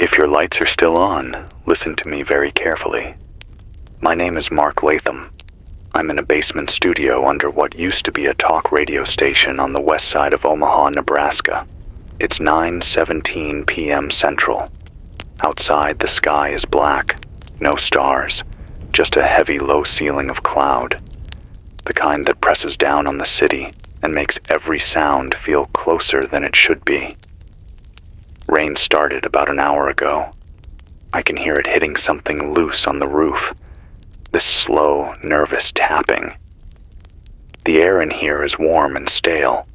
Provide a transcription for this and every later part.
If your lights are still on, listen to me very carefully. My name is Mark Latham. I'm in a basement studio under what used to be a talk radio station on the west side of Omaha, Nebraska. It's 9:17 p.m. Central. Outside, the sky is black, no stars, just a heavy low ceiling of cloud, the kind that presses down on the city and makes every sound feel closer than it should be. Rain started about an hour ago. I can hear it hitting something loose on the roof, this slow, nervous tapping. The air in here is warm and stale.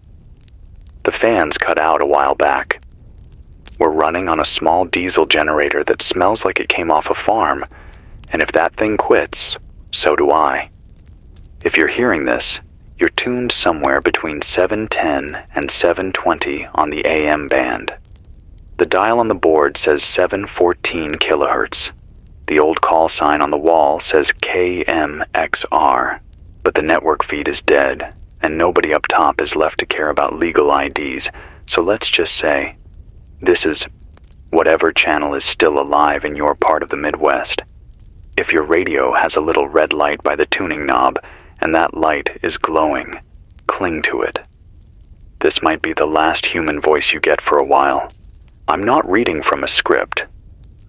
The fans cut out a while back. We're running on a small diesel generator that smells like it came off a farm, and if that thing quits, so do I. If you're hearing this, you're tuned somewhere between 710 and 720 on the AM band. The dial on the board says 714 kilohertz. The old call sign on the wall says KMXR, but the network feed is dead, and nobody up top is left to care about legal IDs, so let's just say, this is whatever channel is still alive in your part of the Midwest. If your radio has a little red light by the tuning knob, and that light is glowing, cling to it. This might be the last human voice you get for a while. I'm not reading from a script.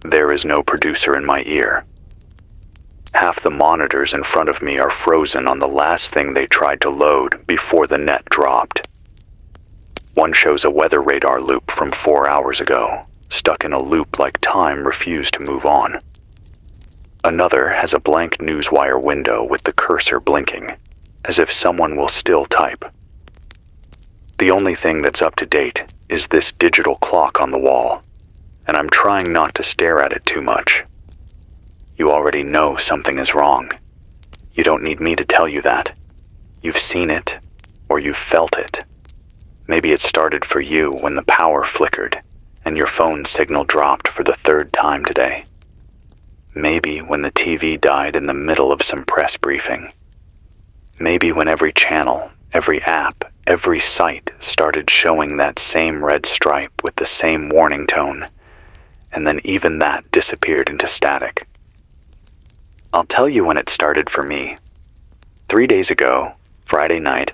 There is no producer in my ear. Half the monitors in front of me are frozen on the last thing they tried to load before the net dropped. One shows a weather radar loop from 4 hours ago, stuck in a loop like time refused to move on. Another has a blank newswire window with the cursor blinking, as if someone will still type. The only thing that's up to date is this digital clock on the wall, and I'm trying not to stare at it too much. You already know something is wrong. You don't need me to tell you that. You've seen it, or you've felt it. Maybe it started for you when the power flickered and your phone signal dropped for the third time today. Maybe when the TV died in the middle of some press briefing. Maybe when every channel, every app, every site started showing that same red stripe with the same warning tone, and then even that disappeared into static. I'll tell you when it started for me. 3 days ago, Friday night,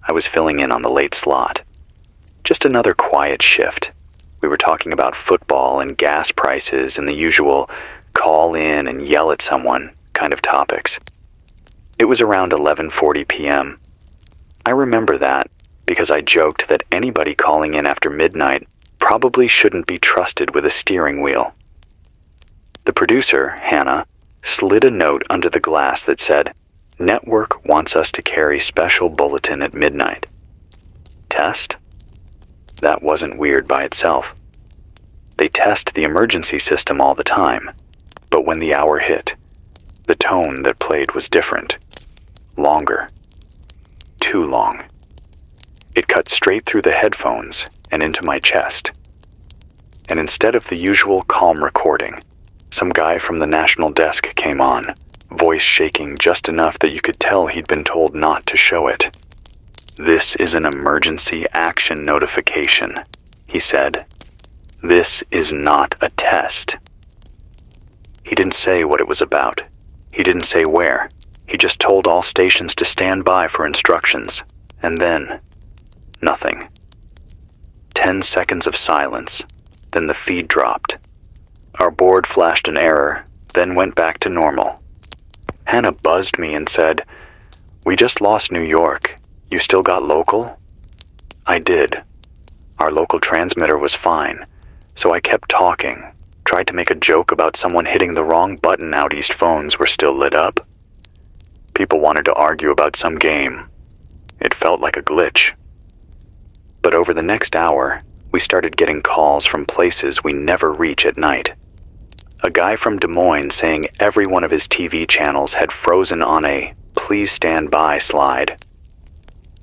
I was filling in on the late slot. Just another quiet shift. We were talking about football and gas prices and the usual call in and yell at someone kind of topics. It was around 11:40 p.m. I remember that because I joked that anybody calling in after midnight probably shouldn't be trusted with a steering wheel. The producer, Hannah, slid a note under the glass that said, "Network wants us to carry special bulletin at midnight." Test? That wasn't weird by itself. They test the emergency system all the time, but when the hour hit, the tone that played was different. Longer. Too long. It cut straight through the headphones and into my chest. And instead of the usual calm recording, some guy from the national desk came on, voice shaking just enough that you could tell he'd been told not to show it. "This is an emergency action notification," he said. "This is not a test." He didn't say what it was about. He didn't say where. He just told all stations to stand by for instructions. And then, nothing. 10 seconds of silence, then the feed dropped. Our board flashed an error, then went back to normal. Hannah buzzed me and said, "We just lost New York. You still got local?" I did. Our local transmitter was fine, so I kept talking, tried to make a joke about someone hitting the wrong button out east phones were still lit up. People wanted to argue about some game. It felt like a glitch. But over the next hour, we started getting calls from places we never reach at night. A guy from Des Moines saying every one of his TV channels had frozen on a "please stand by" slide.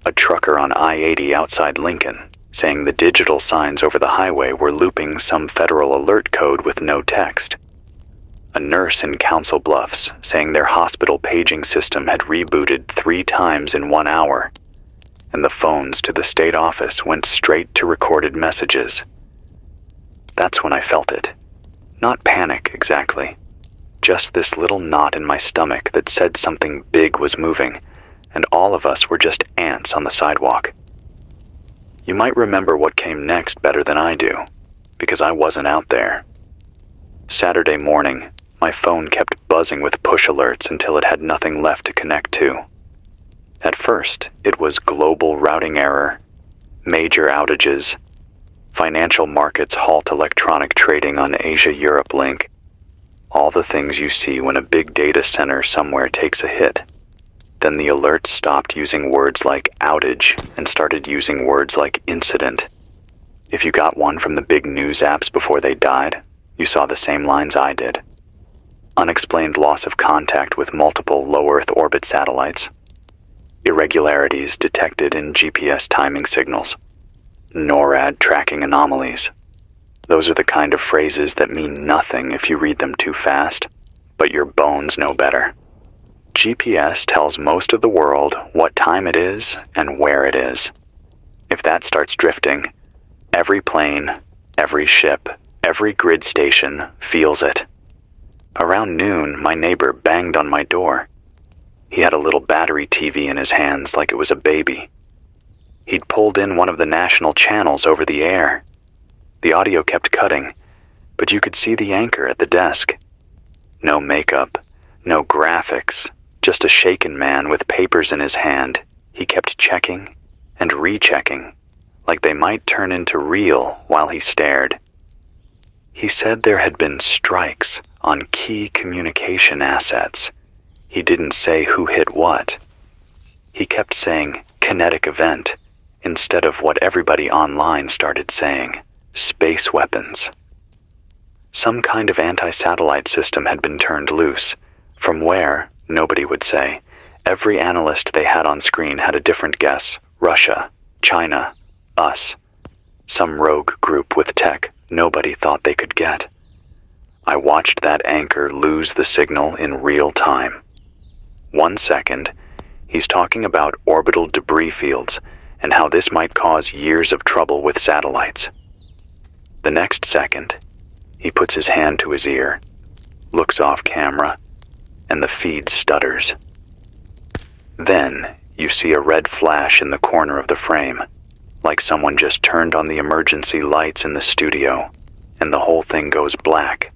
A trucker on I-80 outside Lincoln saying the digital signs over the highway were looping some federal alert code with no text. A nurse in Council Bluffs saying their hospital paging system had rebooted 3 times in 1 hour, and the phones to the state office went straight to recorded messages. That's when I felt it. Not panic, exactly. Just this little knot in my stomach that said something big was moving, and all of us were just ants on the sidewalk. You might remember what came next better than I do, because I wasn't out there. Saturday morning, my phone kept buzzing with push alerts until it had nothing left to connect to. At first, it was global routing error, major outages, financial markets halt electronic trading on Asia-Europe link, all the things you see when a big data center somewhere takes a hit. Then the alerts stopped using words like outage and started using words like incident. If you got one from the big news apps before they died, you saw the same lines I did. Unexplained loss of contact with multiple low Earth orbit satellites. Irregularities detected in GPS timing signals. NORAD tracking anomalies. Those are the kind of phrases that mean nothing if you read them too fast, but your bones know better. GPS tells most of the world what time it is and where it is. If that starts drifting, every plane, every ship, every grid station feels it. Around noon, my neighbor banged on my door. He had a little battery TV in his hands like it was a baby. He'd pulled in one of the national channels over the air. The audio kept cutting, but you could see the anchor at the desk. No makeup, no graphics, just a shaken man with papers in his hand. He kept checking and rechecking, like they might turn into real while he stared. He said there had been strikes on key communication assets. He didn't say who hit what. He kept saying kinetic event instead of what everybody online started saying, space weapons. Some kind of anti-satellite system had been turned loose. From where, nobody would say. Every analyst they had on screen had a different guess. Russia, China, us. Some rogue group with tech nobody thought they could get. I watched that anchor lose the signal in real time. 1 second, he's talking about orbital debris fields and how this might cause years of trouble with satellites. The next second, he puts his hand to his ear, looks off camera, and the feed stutters. Then you see a red flash in the corner of the frame, like someone just turned on the emergency lights in the studio, and the whole thing goes black.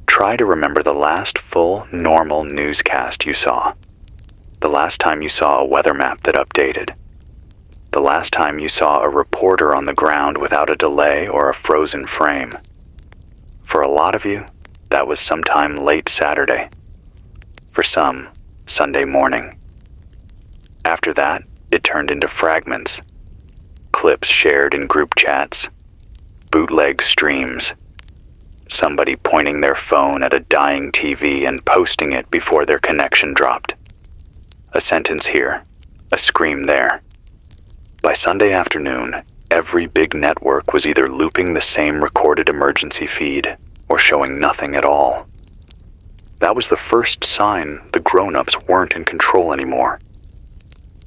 Try to remember the last full, normal newscast you saw. The last time you saw a weather map that updated. The last time you saw a reporter on the ground without a delay or a frozen frame. For a lot of you, that was sometime late Saturday. For some, Sunday morning. After that, it turned into fragments. Clips shared in group chats. Bootleg streams. Somebody pointing their phone at a dying TV and posting it before their connection dropped. A sentence here, a scream there. By Sunday afternoon, every big network was either looping the same recorded emergency feed or showing nothing at all. That was the first sign the grown-ups weren't in control anymore.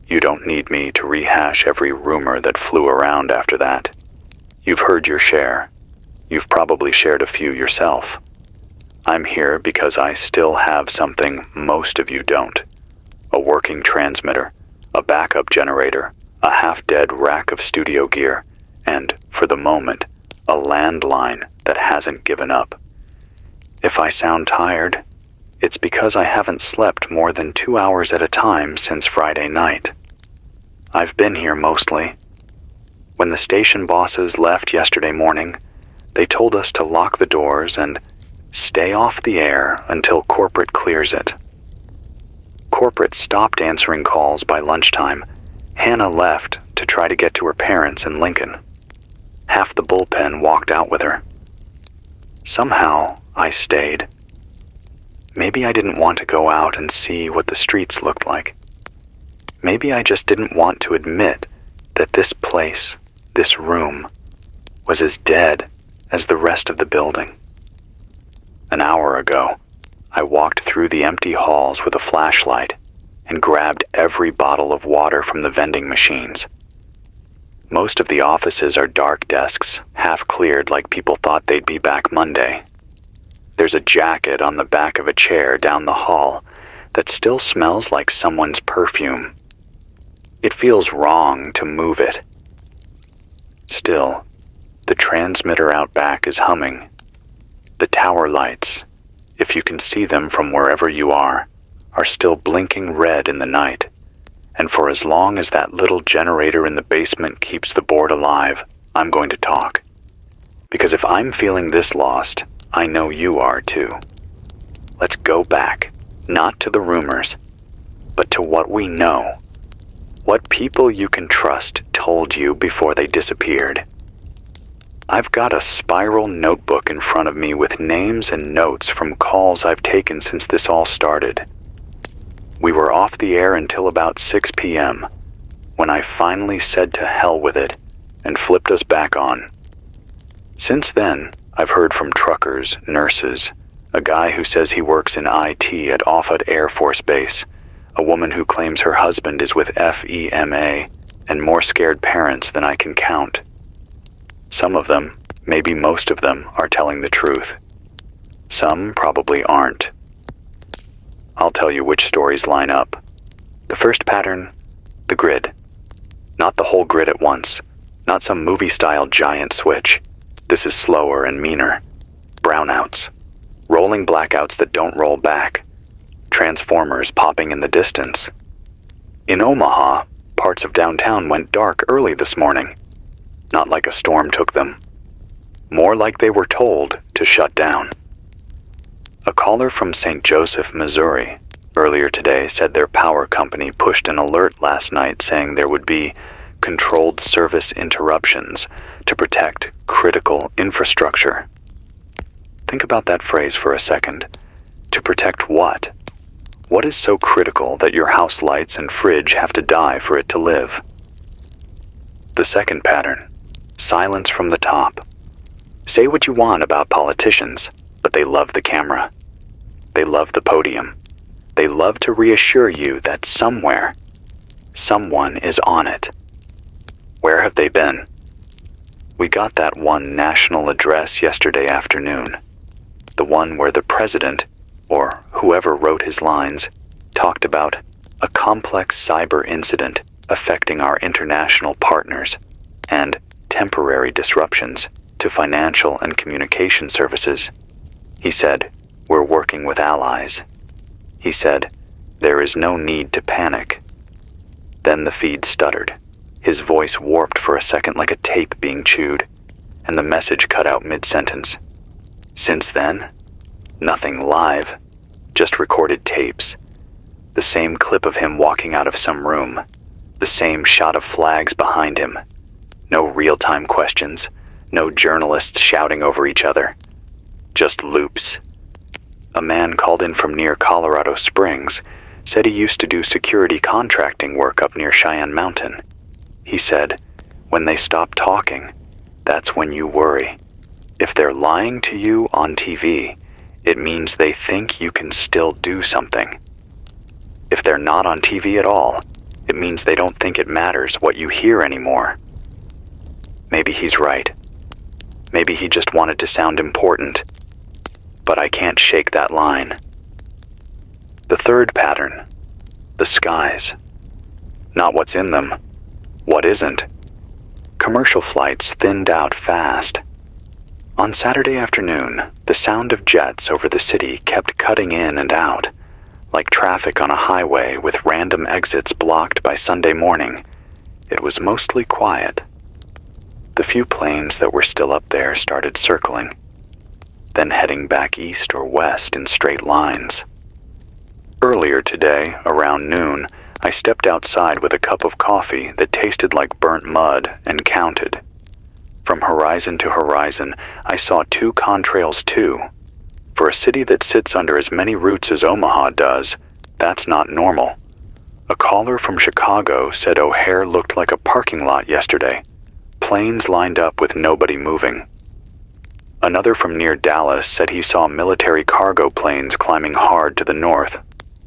You don't need me to rehash every rumor that flew around after that. You've heard your share. You've probably shared a few yourself. I'm here because I still have something most of you don't. A working transmitter, a backup generator, a half-dead rack of studio gear, and, for the moment, a landline that hasn't given up. If I sound tired, it's because I haven't slept more than 2 hours at a time since Friday night. I've been here mostly. When the station bosses left yesterday morning, they told us to lock the doors and stay off the air until corporate clears it. Corporate stopped answering calls by lunchtime. Hannah left to try to get to her parents in Lincoln. Half the bullpen walked out with her. Somehow, I stayed. Maybe I didn't want to go out and see what the streets looked like. Maybe I just didn't want to admit that this place, this room, was as dead as the rest of the building. An hour ago, I walked through the empty halls with a flashlight and grabbed every bottle of water from the vending machines. Most of the offices are dark desks, half cleared like people thought they'd be back Monday. There's a jacket on the back of a chair down the hall that still smells like someone's perfume. It feels wrong to move it. Still, the transmitter out back is humming. The tower lights, if you can see them from wherever you are still blinking red in the night. And for as long as that little generator in the basement keeps the board alive, I'm going to talk. Because if I'm feeling this lost, I know you are too. Let's go back, not to the rumors, but to what we know. What people you can trust told you before they disappeared. I've got a spiral notebook in front of me with names and notes from calls I've taken since this all started. We were off the air until about 6 p.m., when I finally said to hell with it and flipped us back on. Since then, I've heard from truckers, nurses, a guy who says he works in IT at Offutt Air Force Base, a woman who claims her husband is with FEMA, and more scared parents than I can count. Some of them, maybe most of them, are telling the truth. Some probably aren't. I'll tell you which stories line up. The first pattern, the grid. Not the whole grid at once, not some movie-style giant switch. This is slower and meaner. Brownouts, rolling blackouts that don't roll back, transformers popping in the distance. In Omaha, parts of downtown went dark early this morning. Not like a storm took them. More like they were told to shut down. A caller from St. Joseph, Missouri, earlier today said their power company pushed an alert last night saying there would be controlled service interruptions to protect critical infrastructure. Think about that phrase for a second. To protect what? What is so critical that your house lights and fridge have to die for it to live? The second pattern, silence from the top. Say what you want about politicians, but they love the camera. They love the podium. They love to reassure you that somewhere, someone is on it. Where have they been? We got that one national address yesterday afternoon. The one where the president, or whoever wrote his lines, talked about a complex cyber incident affecting our international partners and temporary disruptions to financial and communication services. He said, "We're working with allies." He said, "There is no need to panic." Then the feed stuttered. His voice warped for a second like a tape being chewed, and the message cut out mid-sentence. Since then, nothing live, just recorded tapes. The same clip of him walking out of some room, the same shot of flags behind him. No real-time questions, no journalists shouting over each other. Just loops. A man called in from near Colorado Springs said he used to do security contracting work up near Cheyenne Mountain. He said, when they stop talking, that's when you worry. If they're lying to you on TV, it means they think you can still do something. If they're not on TV at all, it means they don't think it matters what you hear anymore. Maybe he's right. Maybe he just wanted to sound important. But I can't shake that line. The third pattern, the skies. Not what's in them, what isn't. Commercial flights thinned out fast. On Saturday afternoon, the sound of jets over the city kept cutting in and out, like traffic on a highway with random exits blocked by Sunday morning. It was mostly quiet. The few planes that were still up there started circling, then heading back east or west in straight lines. Earlier today, around noon, I stepped outside with a cup of coffee that tasted like burnt mud and counted. From horizon to horizon, I saw 2 contrails too. For a city that sits under as many routes as Omaha does, that's not normal. A caller from Chicago said O'Hare looked like a parking lot yesterday. Planes lined up with nobody moving. Another from near Dallas said he saw military cargo planes climbing hard to the north.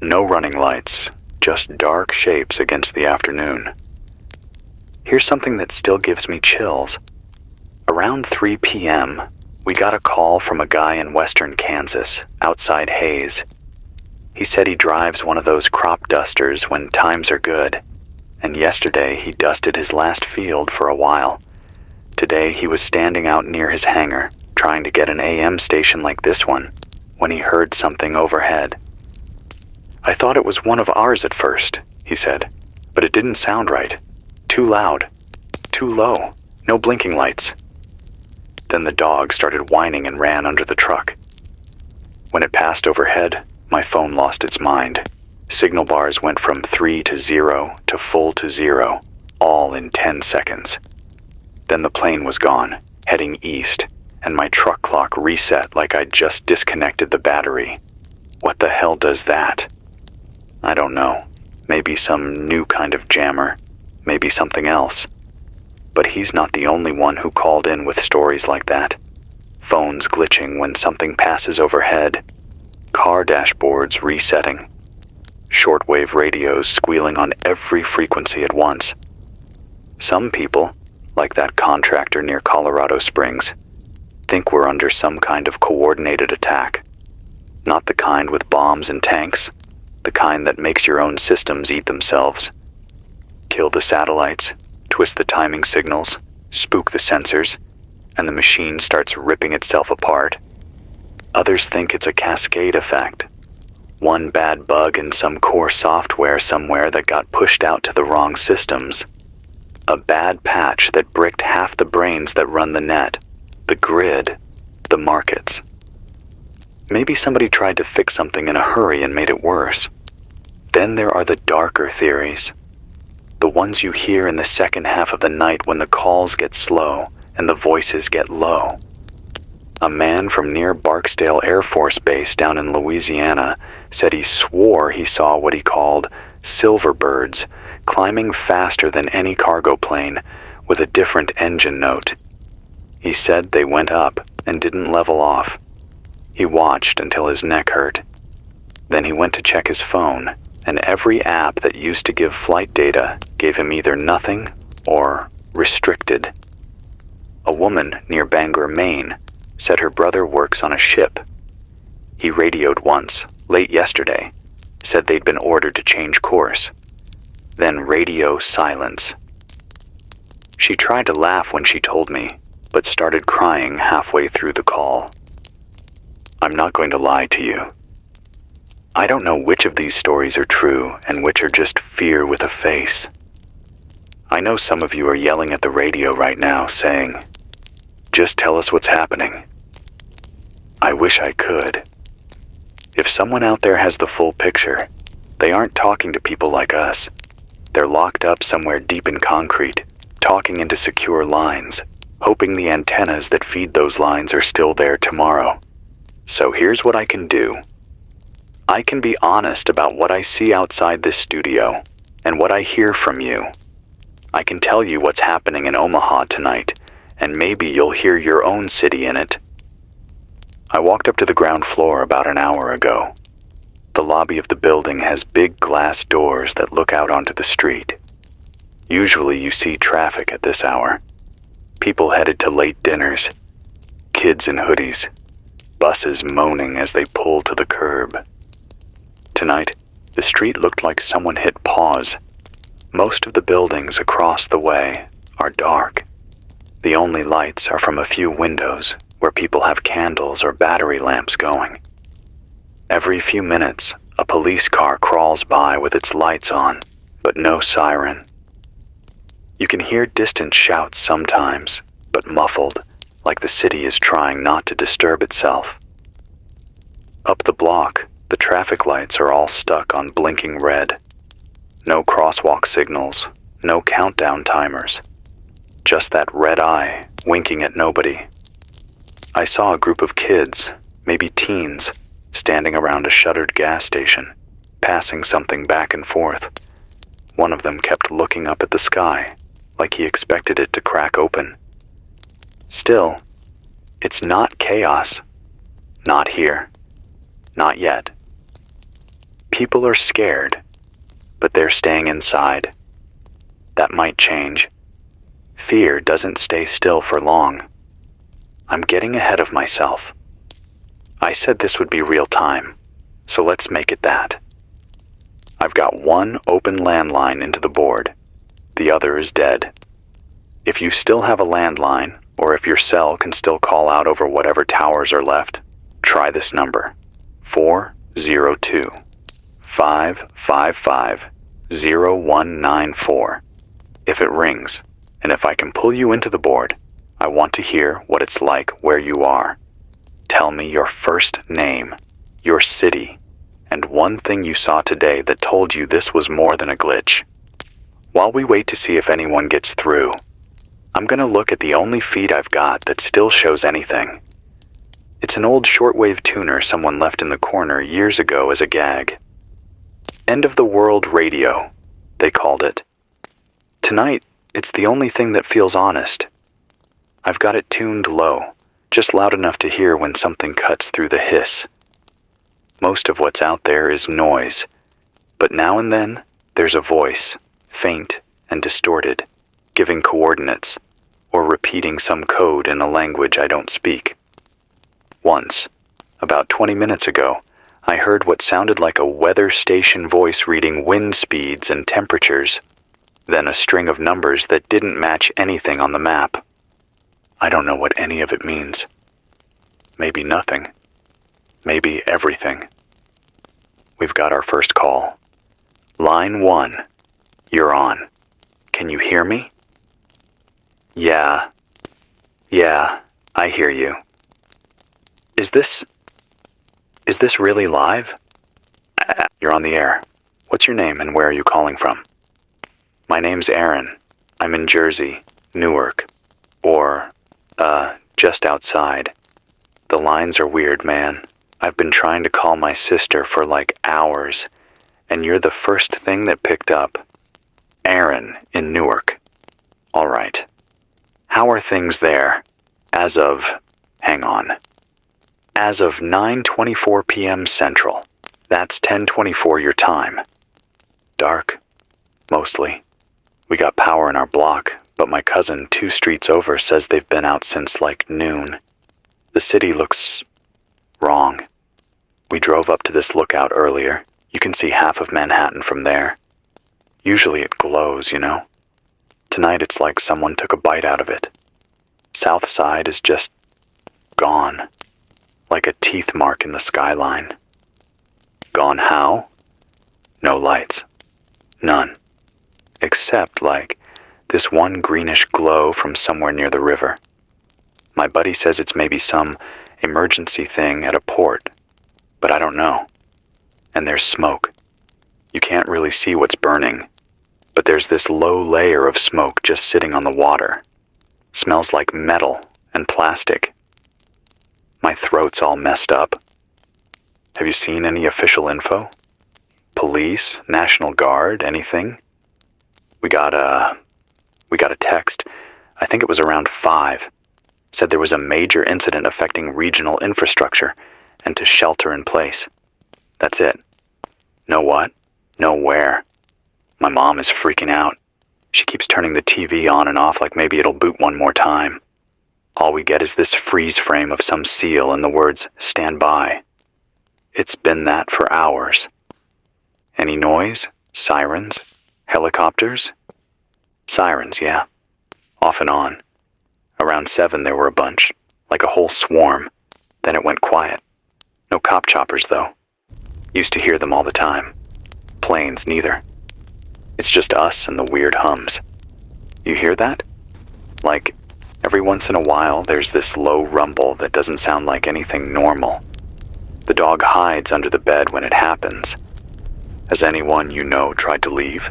No running lights, just dark shapes against the afternoon. Here's something that still gives me chills. Around 3 p.m., we got a call from a guy in western Kansas, outside Hays. He said he drives one of those crop dusters when times are good, and yesterday he dusted his last field for a while. Today he was standing out near his hangar, trying to get an AM station like this one, when he heard something overhead. "I thought it was one of ours at first," he said, "but it didn't sound right. Too loud. Too low. No blinking lights." Then the dog started whining and ran under the truck. When it passed overhead, my phone lost its mind. Signal bars went from 3 to 0 to full to 0, all in 10 seconds. Then the plane was gone, heading east, and my truck clock reset like I'd just disconnected the battery. What the hell does that? I don't know. Maybe some new kind of jammer. Maybe something else. But he's not the only one who called in with stories like that. Phones glitching when something passes overhead. Car dashboards resetting. Shortwave radios squealing on every frequency at once. Some people, like that contractor near Colorado Springs, think we're under some kind of coordinated attack. Not the kind with bombs and tanks, the kind that makes your own systems eat themselves. Kill the satellites, twist the timing signals, spook the sensors, and the machine starts ripping itself apart. Others think it's a cascade effect. One bad bug in some core software somewhere that got pushed out to the wrong systems. A bad patch that bricked half the brains that run the net, the grid, the markets. Maybe somebody tried to fix something in a hurry and made it worse. Then there are the darker theories. The ones you hear in the second half of the night when the calls get slow and the voices get low. A man from near Barksdale Air Force Base down in Louisiana said he swore he saw what he called silver birds climbing faster than any cargo plane with a different engine note. He said they went up and didn't level off. He watched until his neck hurt. Then he went to check his phone, and every app that used to give flight data gave him either nothing or restricted. A woman near Bangor, Maine, said her brother works on a ship. He radioed once, late yesterday, said they'd been ordered to change course. Then radio silence. She tried to laugh when she told me, but started crying halfway through the call. I'm not going to lie to you. I don't know which of these stories are true and which are just fear with a face. I know some of you are yelling at the radio right now saying, "Just tell us what's happening." I wish I could. If someone out there has the full picture, they aren't talking to people like us. They're locked up somewhere deep in concrete, talking into secure lines, hoping the antennas that feed those lines are still there tomorrow. So here's what I can do. I can be honest about what I see outside this studio and what I hear from you. I can tell you what's happening in Omaha tonight, and maybe you'll hear your own city in it. I walked up to the ground floor about an hour ago. The lobby of the building has big glass doors that look out onto the street. Usually you see traffic at this hour. People headed to late dinners. Kids in hoodies. Buses moaning as they pull to the curb. Tonight, the street looked like someone hit pause. Most of the buildings across the way are dark. The only lights are from a few windows where people have candles or battery lamps going. Every few minutes, a police car crawls by with its lights on, but no siren. You can hear distant shouts sometimes, but muffled, like the city is trying not to disturb itself. Up the block, the traffic lights are all stuck on blinking red. No crosswalk signals, no countdown timers. Just that red eye winking at nobody. I saw a group of kids, maybe teens, standing around a shuttered gas station, passing something back and forth. One of them kept looking up at the sky, like he expected it to crack open. Still, it's not chaos. Not here. Not yet. People are scared, but they're staying inside. That might change. Fear doesn't stay still for long. I'm getting ahead of myself. I said this would be real time, so let's make it that. I've got one open landline into the board. The other is dead. If you still have a landline, or if your cell can still call out over whatever towers are left, try this number, 402-555-0194. If it rings, and if I can pull you into the board, I want to hear what it's like where you are. Tell me your first name, your city, and one thing you saw today that told you this was more than a glitch. While we wait to see if anyone gets through, I'm gonna look at the only feed I've got that still shows anything. It's an old shortwave tuner someone left in the corner years ago as a gag. End of the world radio, they called it. Tonight, it's the only thing that feels honest. I've got it tuned low, just loud enough to hear when something cuts through the hiss. Most of what's out there is noise, but now and then there's a voice, faint and distorted, giving coordinates, or repeating some code in a language I don't speak. Once, about 20 minutes ago, I heard what sounded like a weather station voice reading wind speeds and temperatures, then a string of numbers that didn't match anything on the map. I don't know what any of it means. Maybe nothing. Maybe everything. We've got our first call. Line 1. You're on. Can you hear me? Yeah, I hear you. Is this really live? You're on the air. What's your name and where are you calling from? My name's Aaron. I'm in Jersey, Newark, or, just outside. The lines are weird, man. I've been trying to call my sister for like hours, and you're the first thing that picked up. Aaron in Newark. All right. How are things there? As of 9:24 p.m. Central. That's 10:24 your time. Dark. Mostly. We got power in our block, but my cousin 2 streets over says they've been out since like noon. The city looks wrong. We drove up to this lookout earlier. You can see half of Manhattan from there. Usually it glows, you know. Tonight it's like someone took a bite out of it. South Side is just gone. Like a teeth mark in the skyline. Gone how? No lights. None. Except, like, this one greenish glow from somewhere near the river. My buddy says it's maybe some emergency thing at a port, but I don't know. And there's smoke. You can't really see what's burning, but there's this low layer of smoke just sitting on the water. Smells like metal and plastic. My throat's all messed up. Have you seen any official info? Police, National Guard, anything? We got a text. I think it was around 5. Said there was a major incident affecting regional infrastructure and to shelter in place. That's it. No what? No where. My mom is freaking out. She keeps turning the TV on and off like maybe it'll boot one more time. All we get is this freeze frame of some seal and the words, "Stand by." It's been that for hours. Any noise? Sirens? Helicopters? Sirens, yeah. Off and on. Around 7 there were a bunch, like a whole swarm. Then it went quiet. No cop choppers, though. Used to hear them all the time. Planes, neither. It's just us and the weird hums. You hear that? Like, every once in a while there's this low rumble that doesn't sound like anything normal. The dog hides under the bed when it happens. Has anyone you know tried to leave?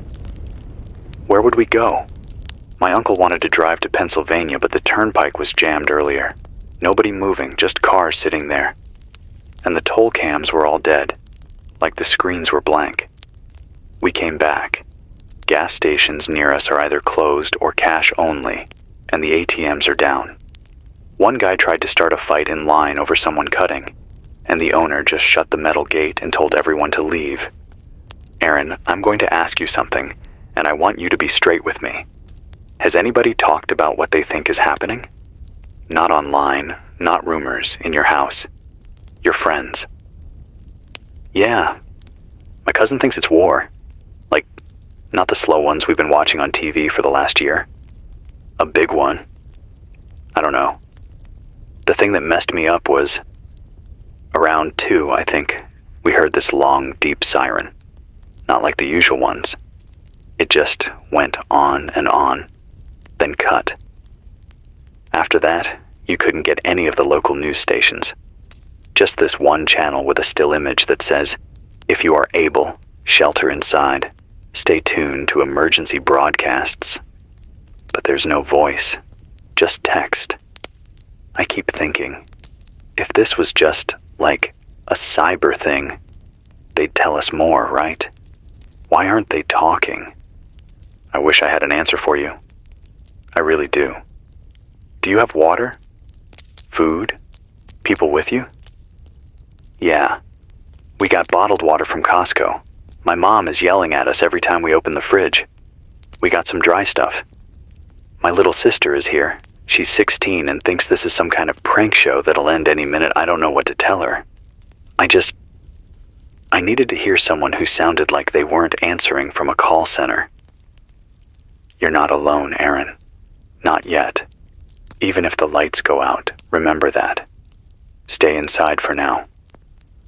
Where would we go? My uncle wanted to drive to Pennsylvania, but the turnpike was jammed earlier. Nobody moving, just cars sitting there. And the toll cams were all dead, like the screens were blank. We came back. Gas stations near us are either closed or cash only, and the ATMs are down. One guy tried to start a fight in line over someone cutting, and the owner just shut the metal gate and told everyone to leave. Aaron, I'm going to ask you something, and I want you to be straight with me. Has anybody talked about what they think is happening? Not online, not rumors, in your house. Your friends. Yeah, my cousin thinks it's war. Like, not the slow ones we've been watching on TV for the last year. A big one. I don't know. The thing that messed me up was, around 2, I think, we heard this long, deep siren. Not like the usual ones. It just went on, then cut. After that, you couldn't get any of the local news stations. Just this one channel with a still image that says, "If you are able, shelter inside. Stay tuned to emergency broadcasts." But there's no voice, just text. I keep thinking, if this was just, like, a cyber thing, they'd tell us more, right? Why aren't they talking? I wish I had an answer for you. I really do. Do you have water? Food? People with you? Yeah. We got bottled water from Costco. My mom is yelling at us every time we open the fridge. We got some dry stuff. My little sister is here. She's 16 and thinks this is some kind of prank show that'll end any minute. I don't know what to tell her. I needed to hear someone who sounded like they weren't answering from a call center. You're not alone, Aaron. Not yet. Even if the lights go out, remember that. Stay inside for now.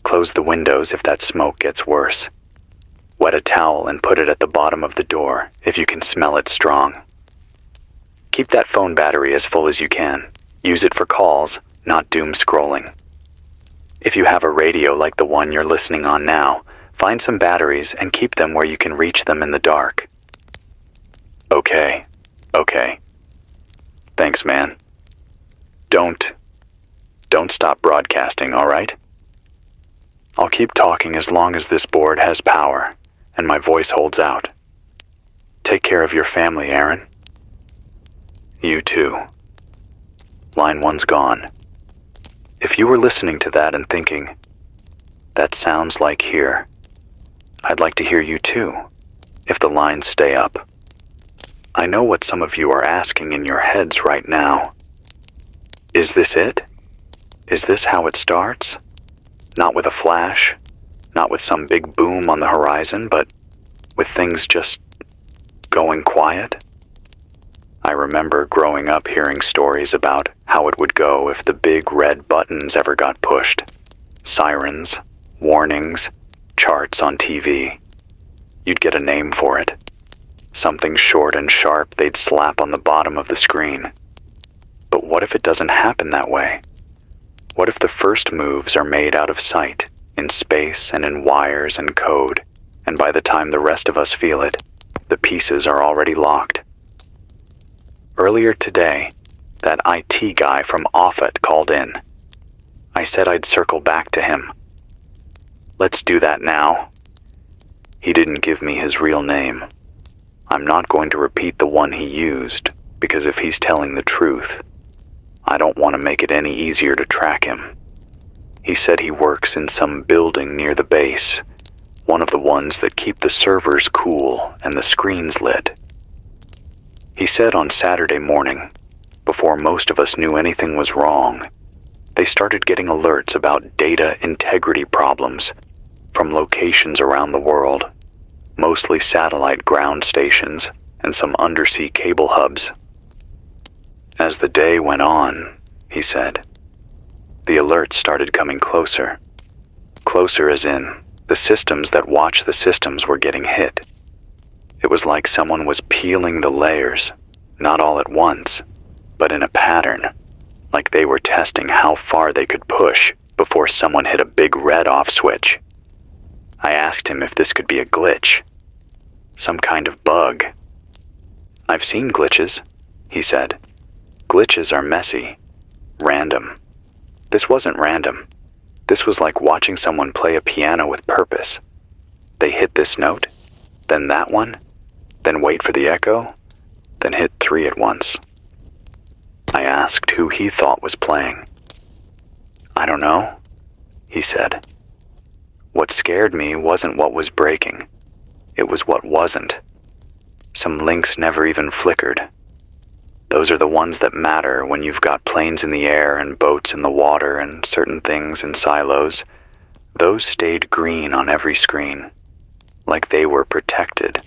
Close the windows if that smoke gets worse. Wet a towel and put it at the bottom of the door if you can smell it strong. Keep that phone battery as full as you can. Use it for calls, not doom scrolling. If you have a radio like the one you're listening on now, find some batteries and keep them where you can reach them in the dark. Okay. Thanks, man. Don't stop broadcasting, all right? I'll keep talking as long as this board has power and my voice holds out. Take care of your family, Aaron. You too. Line 1's gone. If you were listening to that and thinking, that sounds like here, I'd like to hear you too, if the lines stay up. I know what some of you are asking in your heads right now. Is this it? Is this how it starts? Not with a flash, not with some big boom on the horizon, but with things just going quiet? I remember growing up hearing stories about how it would go if the big red buttons ever got pushed. Sirens, warnings, charts on TV. You'd get a name for it. Something short and sharp they'd slap on the bottom of the screen. But what if it doesn't happen that way? What if the first moves are made out of sight, in space and in wires and code, and by the time the rest of us feel it, the pieces are already locked? Earlier today, that IT guy from Offutt called in. I said I'd circle back to him. Let's do that now. He didn't give me his real name. I'm not going to repeat the one he used, because if he's telling the truth, I don't want to make it any easier to track him. He said he works in some building near the base, one of the ones that keep the servers cool and the screens lit. He said on Saturday morning, before most of us knew anything was wrong, they started getting alerts about data integrity problems from locations around the world, mostly satellite ground stations and some undersea cable hubs. As the day went on, he said, the alerts started coming closer. Closer as in, the systems that watch the systems were getting hit. It was like someone was peeling the layers, not all at once, but in a pattern, like they were testing how far they could push before someone hit a big red off switch. I asked him if this could be a glitch, some kind of bug. I've seen glitches, he said. Glitches are messy, random. This wasn't random. This was like watching someone play a piano with purpose. They hit this note, then that one, then wait for the echo, then hit 3 at once. I asked who he thought was playing. I don't know, he said. What scared me wasn't what was breaking. It was what wasn't. Some links never even flickered. Those are the ones that matter when you've got planes in the air and boats in the water and certain things in silos. Those stayed green on every screen, like they were protected.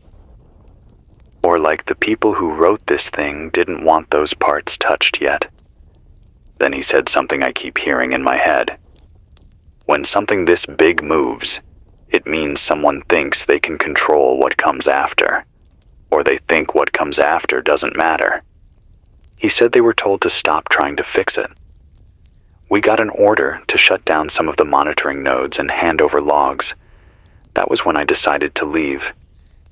Or like the people who wrote this thing didn't want those parts touched yet. Then he said something I keep hearing in my head. When something this big moves, it means someone thinks they can control what comes after, or they think what comes after doesn't matter. He said they were told to stop trying to fix it. We got an order to shut down some of the monitoring nodes and hand over logs. That was when I decided to leave.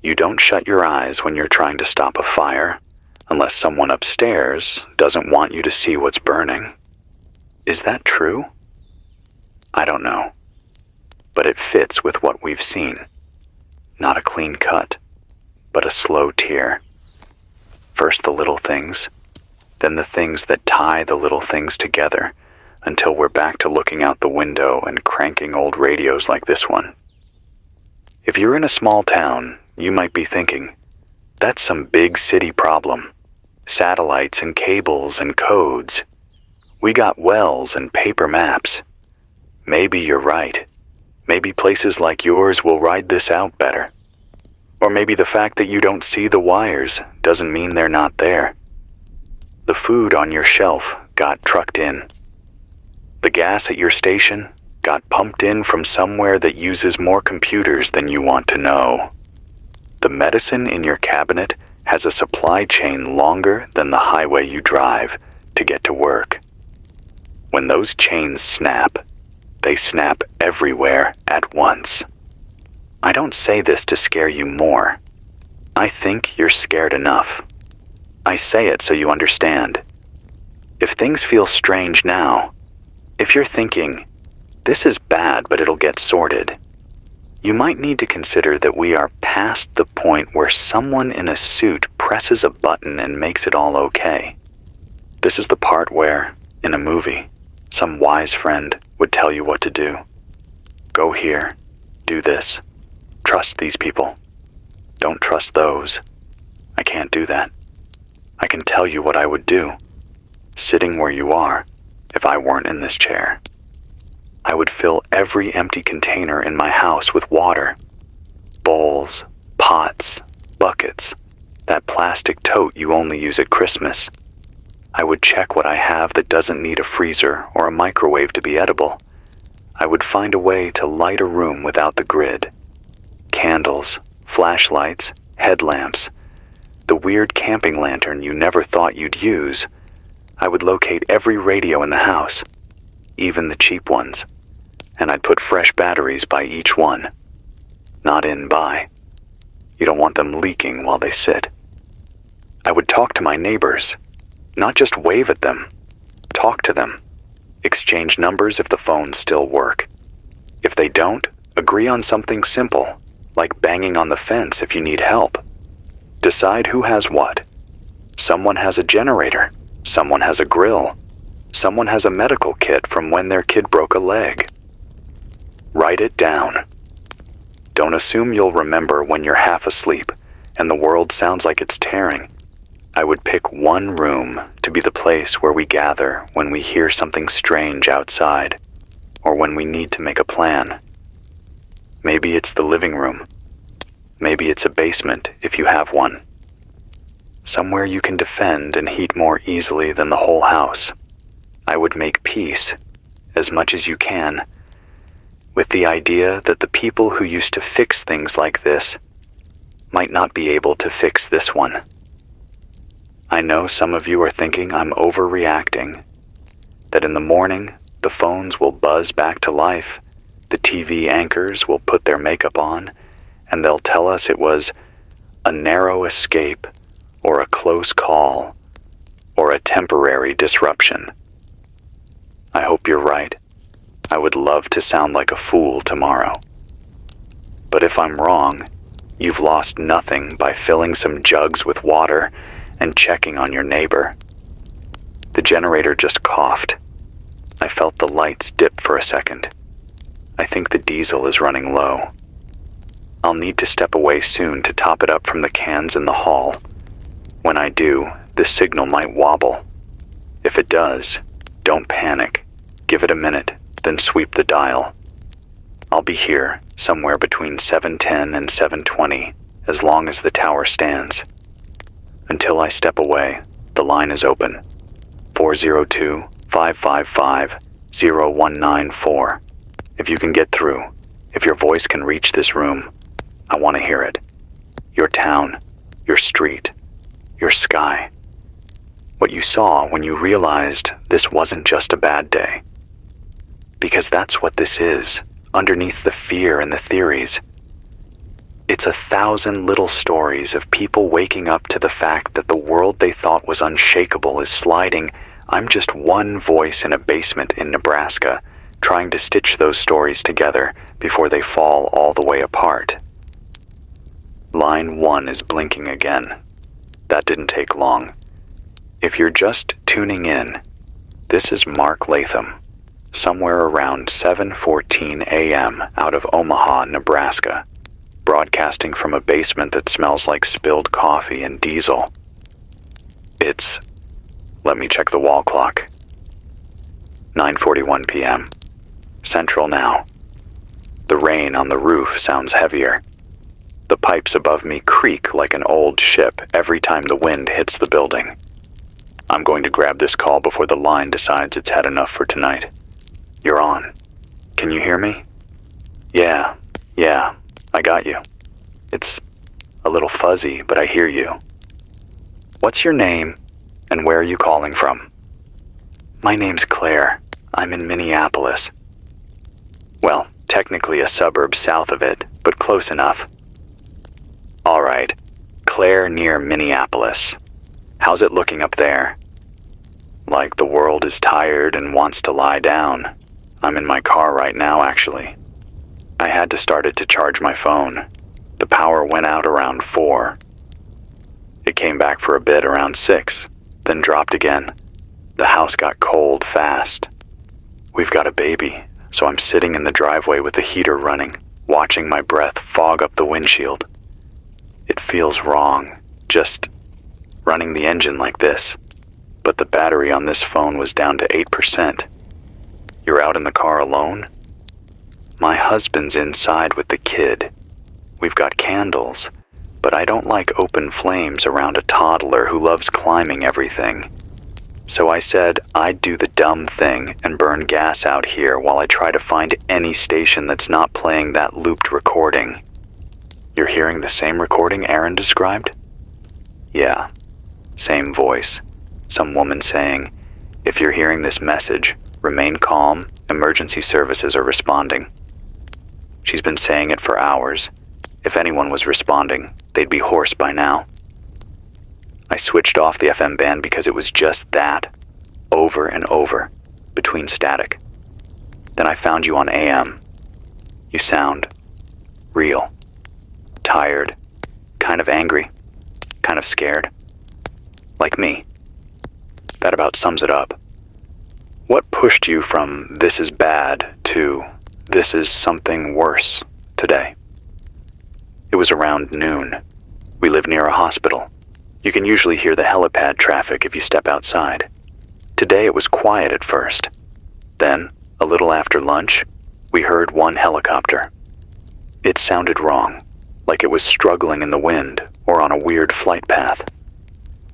You don't shut your eyes when you're trying to stop a fire, unless someone upstairs doesn't want you to see what's burning. Is that true? I don't know. But it fits with what we've seen. Not a clean cut, but a slow tear. First the little things, then the things that tie the little things together, until we're back to looking out the window and cranking old radios like this one. If you're in a small town, you might be thinking, that's some big city problem. Satellites and cables and codes. We got wells and paper maps. Maybe you're right. Maybe places like yours will ride this out better. Or maybe the fact that you don't see the wires doesn't mean they're not there. The food on your shelf got trucked in. The gas at your station got pumped in from somewhere that uses more computers than you want to know. The medicine in your cabinet has a supply chain longer than the highway you drive to get to work. When those chains snap, they snap everywhere at once. I don't say this to scare you more. I think you're scared enough. I say it so you understand. If things feel strange now, if you're thinking, this is bad but it'll get sorted, you might need to consider that we are past the point where someone in a suit presses a button and makes it all okay. This is the part where, in a movie, some wise friend would tell you what to do. Go here, do this, trust these people. Don't trust those. I can't do that. I can tell you what I would do, sitting where you are, if I weren't in this chair. I would fill every empty container in my house with water. Bowls, pots, buckets, that plastic tote you only use at Christmas. I would check what I have that doesn't need a freezer or a microwave to be edible. I would find a way to light a room without the grid. Candles, flashlights, headlamps, the weird camping lantern you never thought you'd use. I would locate every radio in the house, even the cheap ones, and I'd put fresh batteries by each one. Not in by. You don't want them leaking while they sit. I would talk to my neighbors, not just wave at them. Talk to them. Exchange numbers if the phones still work. If they don't, agree on something simple, like banging on the fence if you need help. Decide who has what. Someone has a generator. Someone has a grill. Someone has a medical kit from when their kid broke a leg. Write it down. Don't assume you'll remember when you're half asleep and the world sounds like it's tearing. I would pick one room to be the place where we gather when we hear something strange outside, or when we need to make a plan. Maybe it's the living room. Maybe it's a basement if you have one. Somewhere you can defend and heat more easily than the whole house. I would make peace, as much as you can, with the idea that the people who used to fix things like this might not be able to fix this one. I know some of you are thinking I'm overreacting, that in the morning the phones will buzz back to life, the TV anchors will put their makeup on, and they'll tell us it was a narrow escape, or a close call, or a temporary disruption. I hope you're right. I would love to sound like a fool tomorrow. But if I'm wrong, you've lost nothing by filling some jugs with water and checking on your neighbor. The generator just coughed. I felt the lights dip for a second. I think the diesel is running low. I'll need to step away soon to top it up from the cans in the hall. When I do, this signal might wobble. If it does, don't panic. Give it a minute, then sweep the dial. I'll be here somewhere between 7:10 and 7:20, as long as the tower stands. Until I step away, the line is open. 402-555-0194. If you can get through, if your voice can reach this room, I want to hear it. Your town, your street, your sky. What you saw when you realized this wasn't just a bad day. Because that's what this is, underneath the fear and the theories. It's 1,000 little stories of people waking up to the fact that the world they thought was unshakable is sliding. I'm just one voice in a basement in Nebraska, trying to stitch those stories together before they fall all the way apart. Line 1 is blinking again. That didn't take long. If you're just tuning in, this is Mark Latham, somewhere around 7:14 a.m. out of Omaha, Nebraska, broadcasting from a basement that smells like spilled coffee and diesel. Let me check the wall clock. 9:41 p.m. Central now. The rain on the roof sounds heavier. The pipes above me creak like an old ship every time the wind hits the building. I'm going to grab this call before the line decides it's had enough for tonight. You're on. Can you hear me? Yeah, I got you. It's a little fuzzy, but I hear you. What's your name, and where are you calling from? My name's Claire. I'm in Minneapolis. Well, technically a suburb south of it, but close enough. All right, Claire near Minneapolis. How's it looking up there? Like the world is tired and wants to lie down. I'm in my car right now, actually. I had to start it to charge my phone. The power went out around 4. It came back for a bit around 6, then dropped again. The house got cold fast. We've got a baby, so I'm sitting in the driveway with the heater running, watching my breath fog up the windshield. It feels wrong, just running the engine like this. But the battery on this phone was down to 8%. You're out in the car alone? My husband's inside with the kid. We've got candles, but I don't like open flames around a toddler who loves climbing everything. So I said I'd do the dumb thing and burn gas out here while I try to find any station that's not playing that looped recording. You're hearing the same recording Aaron described? Yeah, same voice. Some woman saying, "If you're hearing this message, remain calm, emergency services are responding." She's been saying it for hours. If anyone was responding, they'd be hoarse by now. I switched off the FM band because it was just that, over and over, between static. Then I found you on AM. You sound real, tired, kind of angry, kind of scared. Like me. That about sums it up. What pushed you from "this is bad" to "this is something worse" today? It was around noon. We live near a hospital. You can usually hear the helipad traffic if you step outside. Today it was quiet at first. Then, a little after lunch, we heard one helicopter. It sounded wrong, like it was struggling in the wind or on a weird flight path.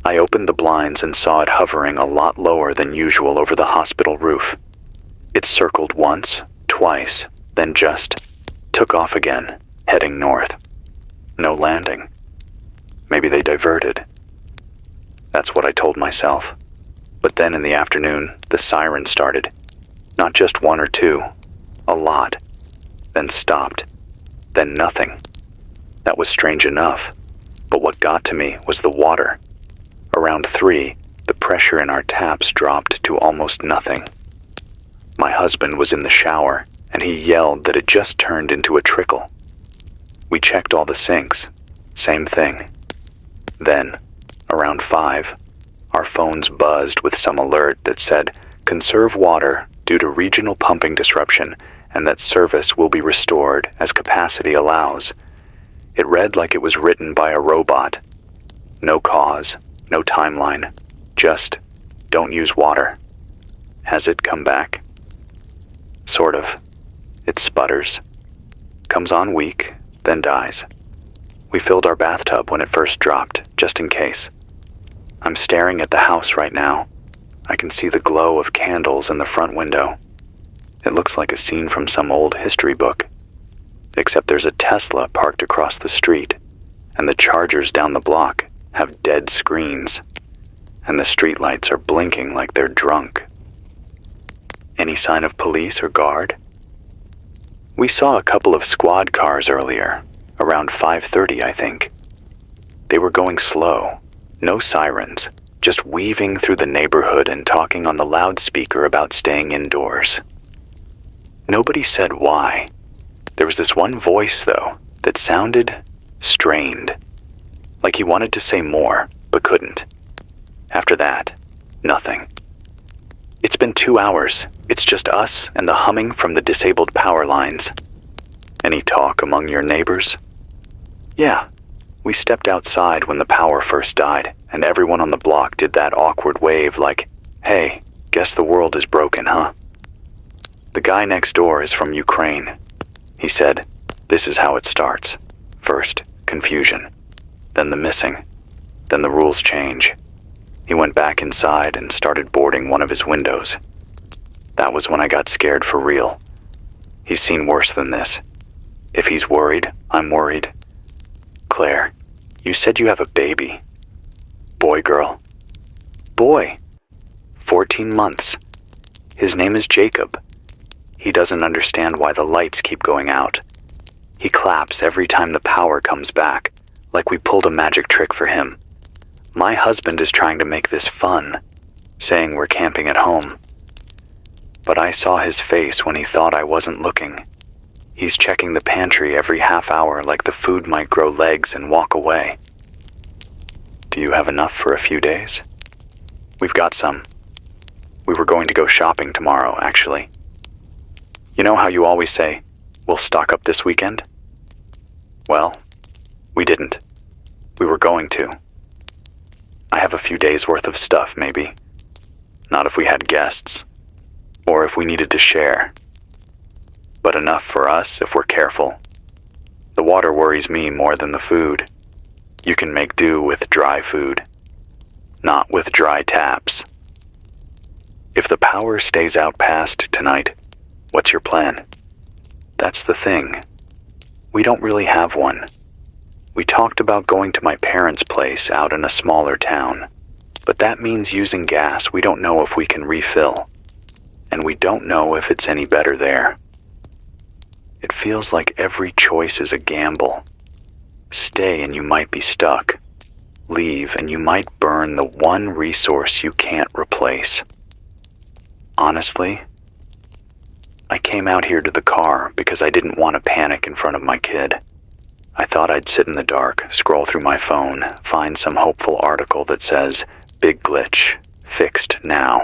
I opened the blinds and saw it hovering a lot lower than usual over the hospital roof. It circled once, twice, then just took off again, heading north. No landing. Maybe they diverted. That's what I told myself. But then in the afternoon, the siren started. Not just one or two, a lot. Then stopped. Then nothing. That was strange enough. But what got to me was the water. Around 3, the pressure in our taps dropped to almost nothing. My husband was in the shower, and he yelled that it just turned into a trickle. We checked all the sinks. Same thing. Then, around 5, our phones buzzed with some alert that said, "Conserve water due to regional pumping disruption, and that service will be restored as capacity allows." It read like it was written by a robot. No cause, No timeline. Just, don't use water. Has it come back? Sort of. It sputters. Comes on weak, then dies. We filled our bathtub when it first dropped, just in case. I'm staring at the house right now. I can see the glow of candles in the front window. It looks like a scene from some old history book. Except there's a Tesla parked across the street, and the chargers down the block have dead screens, and the streetlights are blinking like they're drunk. Any sign of police or guard? We saw a couple of squad cars earlier, around 5:30, I think. They were going slow, no sirens, just weaving through the neighborhood and talking on the loudspeaker about staying indoors. Nobody said why. There was this one voice, though, that sounded strained, like he wanted to say more, but couldn't. After that, nothing. It's been 2 hours. It's just us and the humming from the disabled power lines. Any talk among your neighbors? Yeah. We stepped outside when the power first died, and everyone on the block did that awkward wave like, "Hey, guess the world is broken, huh?" The guy next door is from Ukraine. He said, this is how it starts. First, confusion. Then the missing. Then the rules change. He went back inside and started boarding one of his windows. That was when I got scared for real. He's seen worse than this. If he's worried, I'm worried. Claire, you said you have a baby. Boy, girl? Boy. 14 months. His name is Jacob. He doesn't understand why the lights keep going out. He claps every time the power comes back, like we pulled a magic trick for him. My husband is trying to make this fun, saying we're camping at home. But I saw his face when he thought I wasn't looking. He's checking the pantry every half hour like the food might grow legs and walk away. Do you have enough for a few days? We've got some. We were going to go shopping tomorrow, actually. You know how you always say, we'll stock up this weekend? Well, we didn't. We were going to. I have a few days worth of stuff, maybe. Not if we had guests, or if we needed to share. But enough for us if we're careful. The water worries me more than the food. You can make do with dry food, not with dry taps. If the power stays out past tonight, what's your plan? That's the thing. We don't really have one. We talked about going to my parents' place out in a smaller town, but that means using gas we don't know if we can refill, and we don't know if it's any better there. It feels like every choice is a gamble. Stay and you might be stuck. Leave and you might burn the one resource you can't replace. Honestly, I came out here to the car because I didn't want to panic in front of my kid. I thought I'd sit in the dark, scroll through my phone, find some hopeful article that says, "Big glitch, fixed now."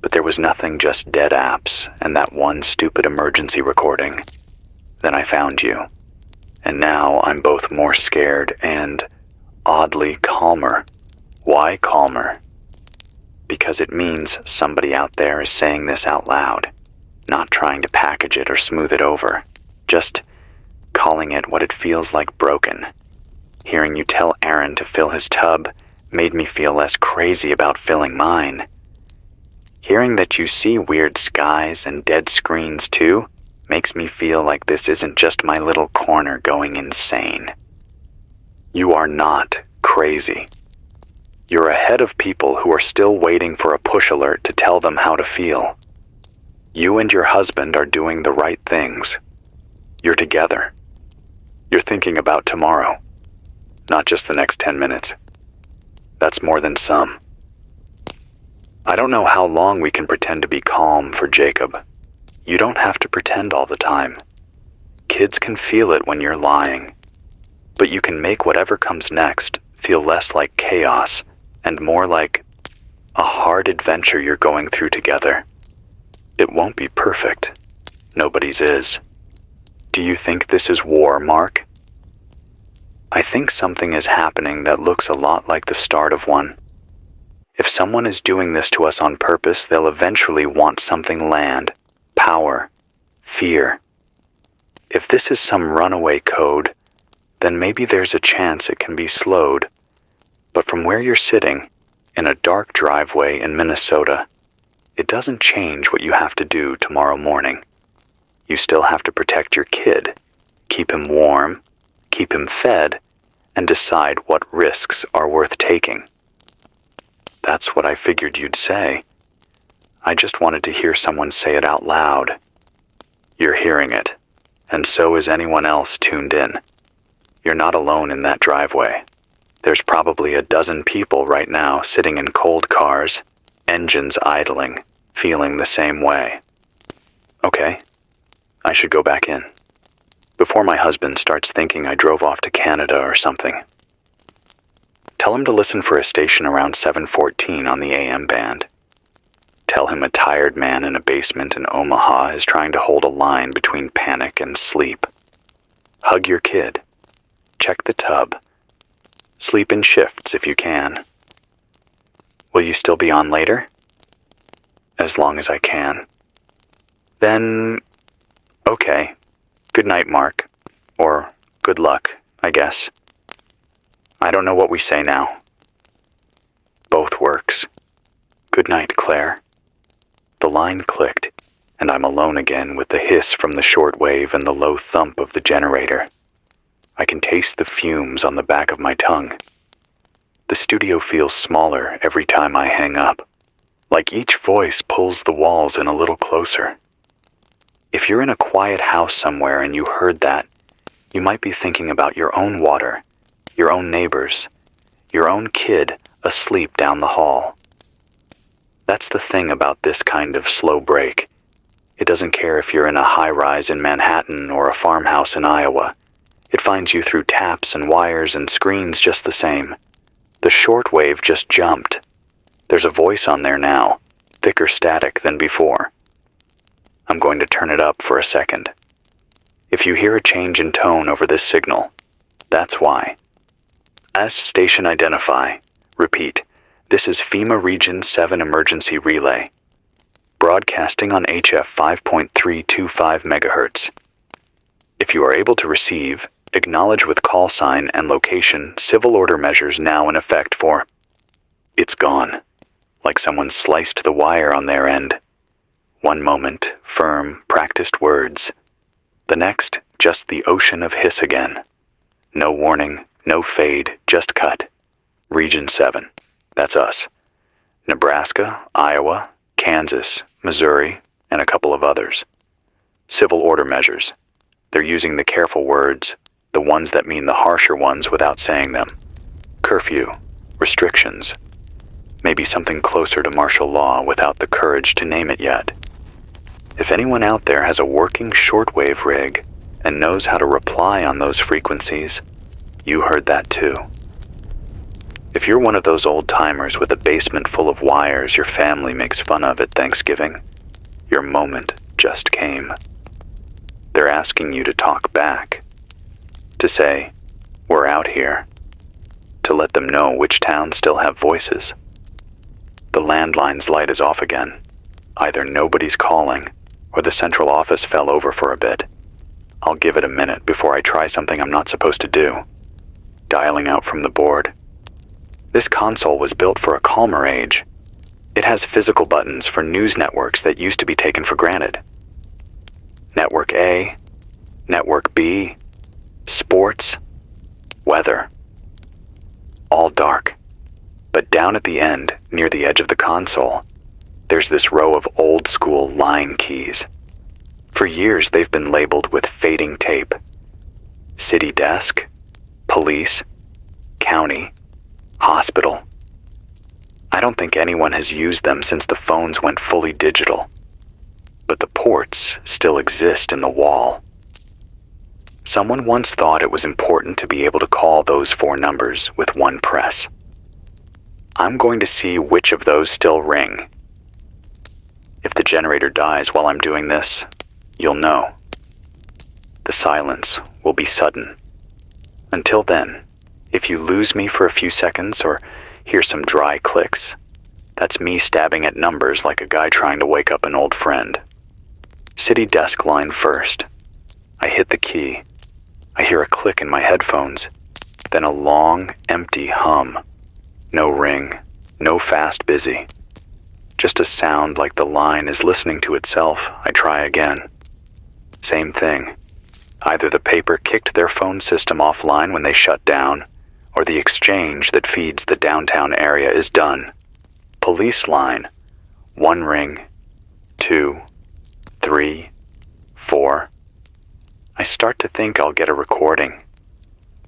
But there was nothing, just dead apps and that one stupid emergency recording. Then I found you. And now I'm both more scared and oddly calmer. Why calmer? Because it means somebody out there is saying this out loud, not trying to package it or smooth it over, just calling it what it feels like broken. Hearing you tell Aaron to fill his tub made me feel less crazy about filling mine. Hearing that you see weird skies and dead screens too makes me feel like this isn't just my little corner going insane. You are not crazy. You're ahead of people who are still waiting for a push alert to tell them how to feel. You and your husband are doing the right things. You're together. You're thinking about tomorrow, not just the next 10 minutes. That's more than some. I don't know how long we can pretend to be calm for Jacob. You don't have to pretend all the time. Kids can feel it when you're lying. But you can make whatever comes next feel less like chaos and more like a hard adventure you're going through together. It won't be perfect. Nobody's is. Do you think this is war, Mark? I think something is happening that looks a lot like the start of one. If someone is doing this to us on purpose, they'll eventually want something land, power, fear. If this is some runaway code, then maybe there's a chance it can be slowed. But from where you're sitting, in a dark driveway in Minnesota, it doesn't change what you have to do tomorrow morning. You still have to protect your kid, keep him warm, keep him fed, and decide what risks are worth taking. That's what I figured you'd say. I just wanted to hear someone say it out loud. You're hearing it, and so is anyone else tuned in. You're not alone in that driveway. There's probably a dozen people right now sitting in cold cars, engines idling, feeling the same way. Okay, I should go back in, before my husband starts thinking I drove off to Canada or something. Tell him to listen for a station around 7:14 on the AM band. Tell him a tired man in a basement in Omaha is trying to hold a line between panic and sleep. Hug your kid. Check the tub. Sleep in shifts if you can. Will you still be on later? As long as I can. Then, okay. Good night, Mark. Or good luck, I guess. I don't know what we say now. Both works. Good night, Claire. The line clicked, and I'm alone again with the hiss from the shortwave and the low thump of the generator. I can taste the fumes on the back of my tongue. The studio feels smaller every time I hang up, like each voice pulls the walls in a little closer. If you're in a quiet house somewhere and you heard that, you might be thinking about your own water, your own neighbors, your own kid asleep down the hall. That's the thing about this kind of slow break. It doesn't care if you're in a high-rise in Manhattan or a farmhouse in Iowa. It finds you through taps and wires and screens just the same. The shortwave just jumped. There's a voice on there now, thicker static than before. I'm going to turn it up for a second. If you hear a change in tone over this signal, that's why. As station identify, repeat, this is FEMA Region 7 Emergency Relay, broadcasting on HF 5.325 MHz. If you are able to receive, acknowledge with call sign and location civil order measures now in effect for. It's gone, like someone sliced the wire on their end. One moment, firm, practiced words. The next, just the ocean of hiss again. No warning, no fade, just cut. Region 7. That's us. Nebraska, Iowa, Kansas, Missouri, and a couple of others. Civil order measures. They're using the careful words, the ones that mean the harsher ones without saying them. Curfew, restrictions. Maybe something closer to martial law without the courage to name it yet. If anyone out there has a working shortwave rig and knows how to reply on those frequencies, you heard that too. If you're one of those old-timers with a basement full of wires your family makes fun of at Thanksgiving, your moment just came. They're asking you to talk back, to say, we're out here, to let them know which towns still have voices. The landline's light is off again. Either nobody's calling, or the central office fell over for a bit. I'll give it a minute before I try something I'm not supposed to do. Dialing out from the board. This console was built for a calmer age. It has physical buttons for news networks that used to be taken for granted. Network A, Network B, sports, weather. All dark. But down at the end, near the edge of the console, there's this row of old-school line keys. For years, they've been labeled with fading tape. City desk, police, county, hospital. I don't think anyone has used them since the phones went fully digital. But the ports still exist in the wall. Someone once thought it was important to be able to call those 4 numbers with one press. I'm going to see which of those still ring. If the generator dies while I'm doing this, you'll know. The silence will be sudden. Until then, if you lose me for a few seconds or hear some dry clicks, that's me stabbing at numbers like a guy trying to wake up an old friend. City desk line first. I hit the key. I hear a click in my headphones, then a long, empty hum. No ring, no fast busy. Just a sound like the line is listening to itself. I try again. Same thing. Either the paper kicked their phone system offline when they shut down, or the exchange that feeds the downtown area is done. Police line. 1 ring, 2, 3, 4. I start to think I'll get a recording.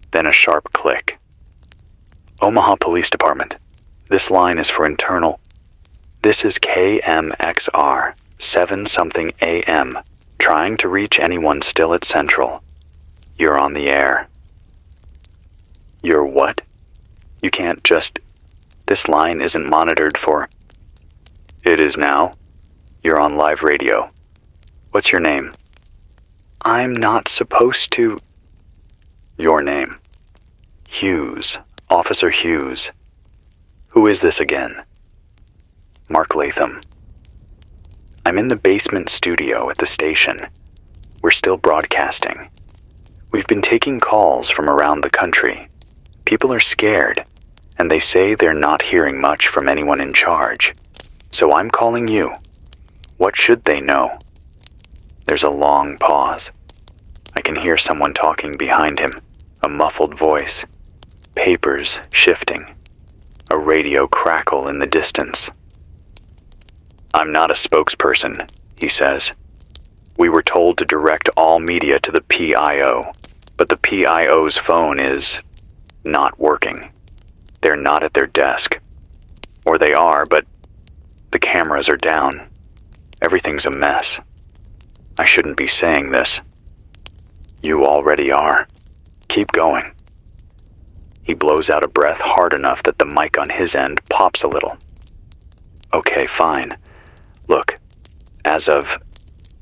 Then a sharp click. Omaha Police Department. This line is for internal. This is KMXR 7-something AM. Trying to reach anyone still at Central. You're on the air. You're what? You can't just... This line isn't monitored for... It is now. You're on live radio. What's your name? I'm not supposed to... Your name. Hughes. Officer Hughes. Who is this again? Mark Latham. I'm in the basement studio at the station. We're still broadcasting. We've been taking calls from around the country. People are scared, and they say they're not hearing much from anyone in charge. So I'm calling you. What should they know? There's a long pause. I can hear someone talking behind him, a muffled voice. Papers shifting. A radio crackle in the distance. I'm not a spokesperson, he says. We were told to direct all media to the PIO, but the PIO's phone is not working. They're not at their desk. Or they are, but the cameras are down. Everything's a mess. I shouldn't be saying this. You already are. Keep going. He blows out a breath hard enough that the mic on his end pops a little. Okay, fine. Look, as of,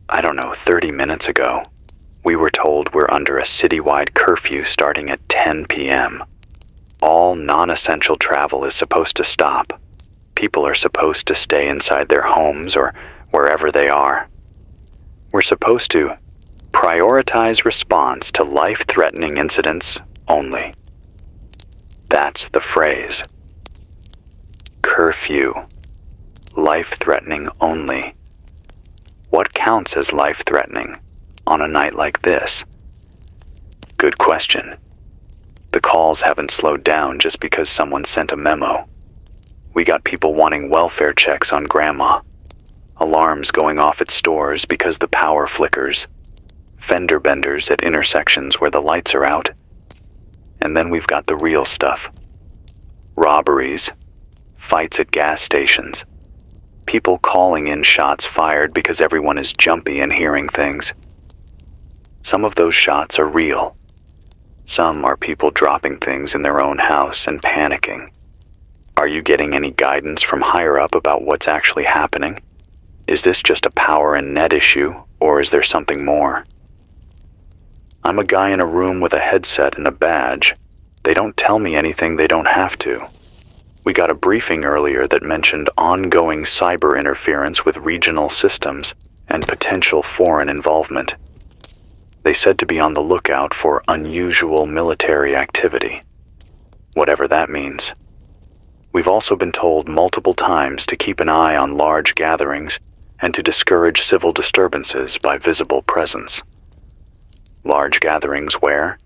30 minutes ago, we were told we're under a citywide curfew starting at 10 p.m. All non-essential travel is supposed to stop. People are supposed to stay inside their homes or wherever they are. We're supposed to prioritize response to life-threatening incidents only. That's the phrase. Curfew. Life-threatening only. What counts as life-threatening on a night like this? Good question. The calls haven't slowed down just because someone sent a memo. We got people wanting welfare checks on Grandma, alarms going off at stores because the power flickers, fender benders at intersections where the lights are out. And then we've got the real stuff. Robberies, fights at gas stations, people calling in shots fired because everyone is jumpy and hearing things. Some of those shots are real. Some are people dropping things in their own house and panicking. Are you getting any guidance from higher up about what's actually happening? Is this just a power and net issue, or is there something more? I'm a guy in a room with a headset and a badge. They don't tell me anything they don't have to. We got a briefing earlier that mentioned ongoing cyber interference with regional systems and potential foreign involvement. They said to be on the lookout for unusual military activity, whatever that means. We've also been told multiple times to keep an eye on large gatherings and to discourage civil disturbances by visible presence. Large gatherings where?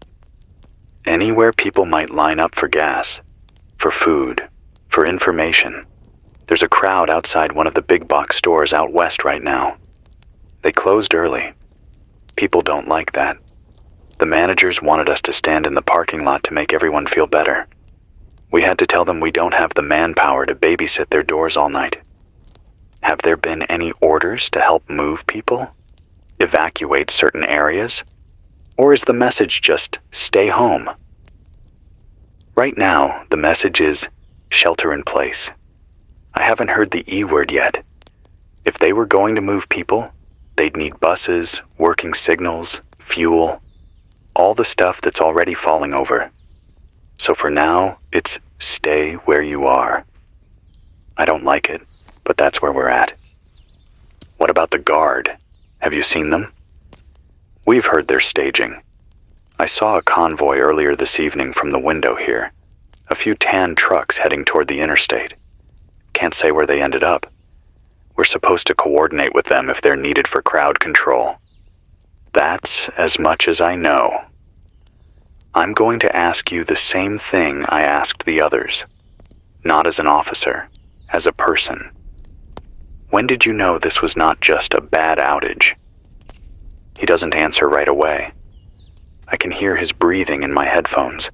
Anywhere people might line up for gas, for food, for information. There's a crowd outside one of the big box stores out west right now. They closed early. People don't like that. The managers wanted us to stand in the parking lot to make everyone feel better. We had to tell them we don't have the manpower to babysit their doors all night. Have there been any orders to help move people? Evacuate certain areas? Or is the message just stay home? Right now, the message is shelter in place. I haven't heard the E word yet. If they were going to move people, they'd need buses, working signals, fuel. All the stuff that's already falling over. So for now, it's stay where you are. I don't like it, but that's where we're at. What about the guard? Have you seen them? We've heard they're staging. I saw a convoy earlier this evening from the window here. A few tan trucks heading toward the interstate. Can't say where they ended up. We're supposed to coordinate with them if they're needed for crowd control. That's as much as I know. I'm going to ask you the same thing I asked the others. Not as an officer, as a person. When did you know this was not just a bad outage? He doesn't answer right away. I can hear his breathing in my headphones.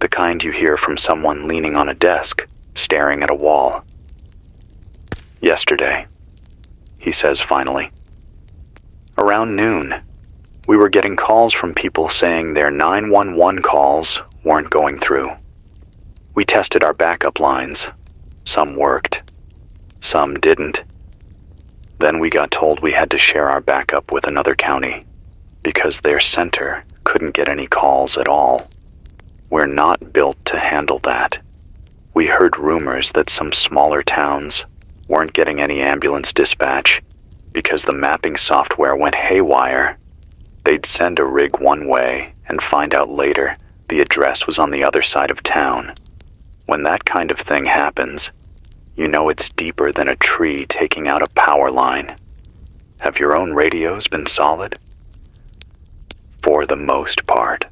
The kind you hear from someone leaning on a desk, staring at a wall. Yesterday, he says finally. Around noon, we were getting calls from people saying their 911 calls weren't going through. We tested our backup lines. Some worked. Some didn't. Then we got told we had to share our backup with another county because their center couldn't get any calls at all. We're not built to handle that. We heard rumors that some smaller towns weren't getting any ambulance dispatch because the mapping software went haywire. They'd send a rig one way and find out later the address was on the other side of town. When that kind of thing happens, you know it's deeper than a tree taking out a power line. Have your own radios been solid? For the most part.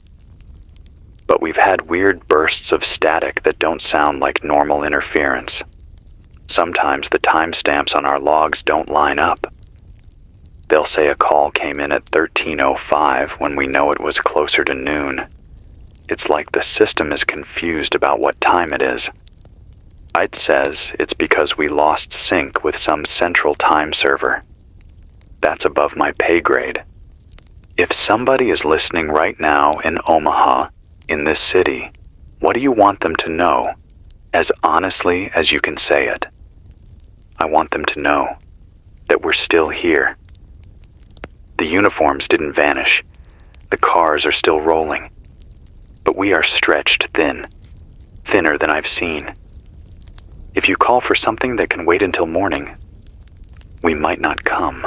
But we've had weird bursts of static that don't sound like normal interference. Sometimes the timestamps on our logs don't line up. They'll say a call came in at 13:05 when we know it was closer to noon. It's like the system is confused about what time it is. It says it's because we lost sync with some central time server. That's above my pay grade. If somebody is listening right now in Omaha, in this city, what do you want them to know, as honestly as you can say it? I want them to know that we're still here. The uniforms didn't vanish. The cars are still rolling. But we are stretched thin, thinner than I've seen. If you call for something that can wait until morning, we might not come.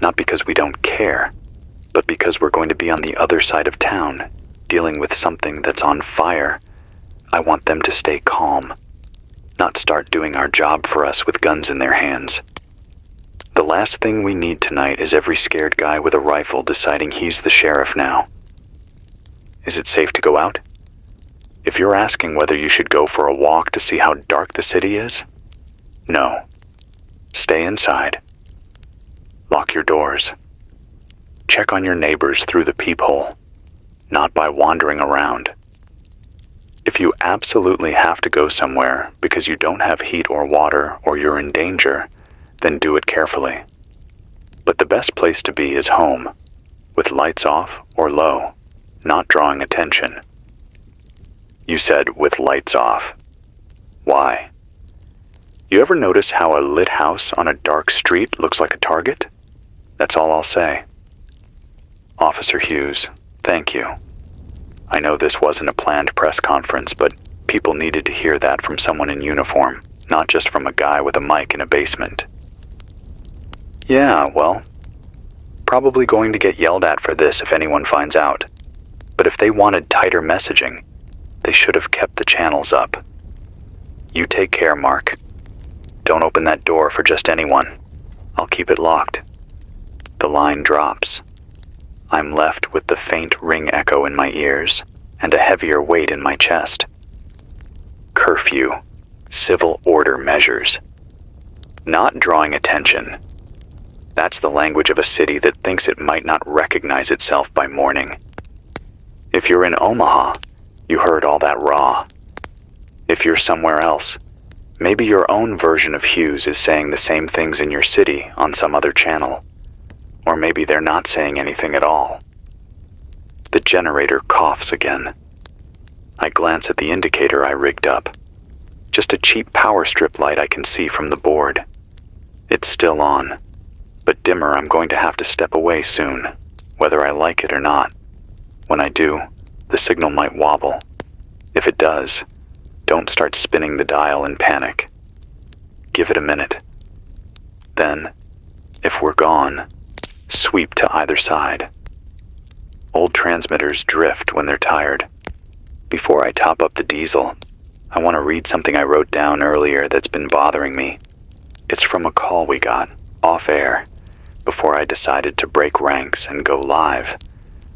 Not because we don't care, but because we're going to be on the other side of town, dealing with something that's on fire. I want them to stay calm, not start doing our job for us with guns in their hands. The last thing we need tonight is every scared guy with a rifle deciding he's the sheriff now. Is it safe to go out? If you're asking whether you should go for a walk to see how dark the city is, no. Stay inside. Lock your doors. Check on your neighbors through the peephole, not by wandering around. If you absolutely have to go somewhere because you don't have heat or water or you're in danger, then do it carefully. But the best place to be is home, with lights off or low, not drawing attention. You said with lights off. Why? You ever notice how a lit house on a dark street looks like a target? That's all I'll say. Officer Hughes, thank you. I know this wasn't a planned press conference, but people needed to hear that from someone in uniform, not just from a guy with a mic in a basement. Yeah, well, probably going to get yelled at for this if anyone finds out. But if they wanted tighter messaging, they should have kept the channels up. You take care, Mark. Don't open that door for just anyone. I'll keep it locked. The line drops. I'm left with the faint ring echo in my ears and a heavier weight in my chest. Curfew. Civil order measures. Not drawing attention. That's the language of a city that thinks it might not recognize itself by morning. If you're in Omaha, you heard all that raw. If you're somewhere else, maybe your own version of Hughes is saying the same things in your city on some other channel. Or maybe they're not saying anything at all. The generator coughs again. I glance at the indicator I rigged up. Just a cheap power strip light I can see from the board. It's still on, but dimmer. I'm going to have to step away soon. whether I like it or not. When I do, the signal might wobble. If it does, don't start spinning the dial in panic. Give it a minute. Then, if we're gone, sweep to either side. Old transmitters drift when they're tired. Before I top up the diesel, I want to read something I wrote down earlier that's been bothering me. It's from a call we got, off air, before I decided to break ranks and go live.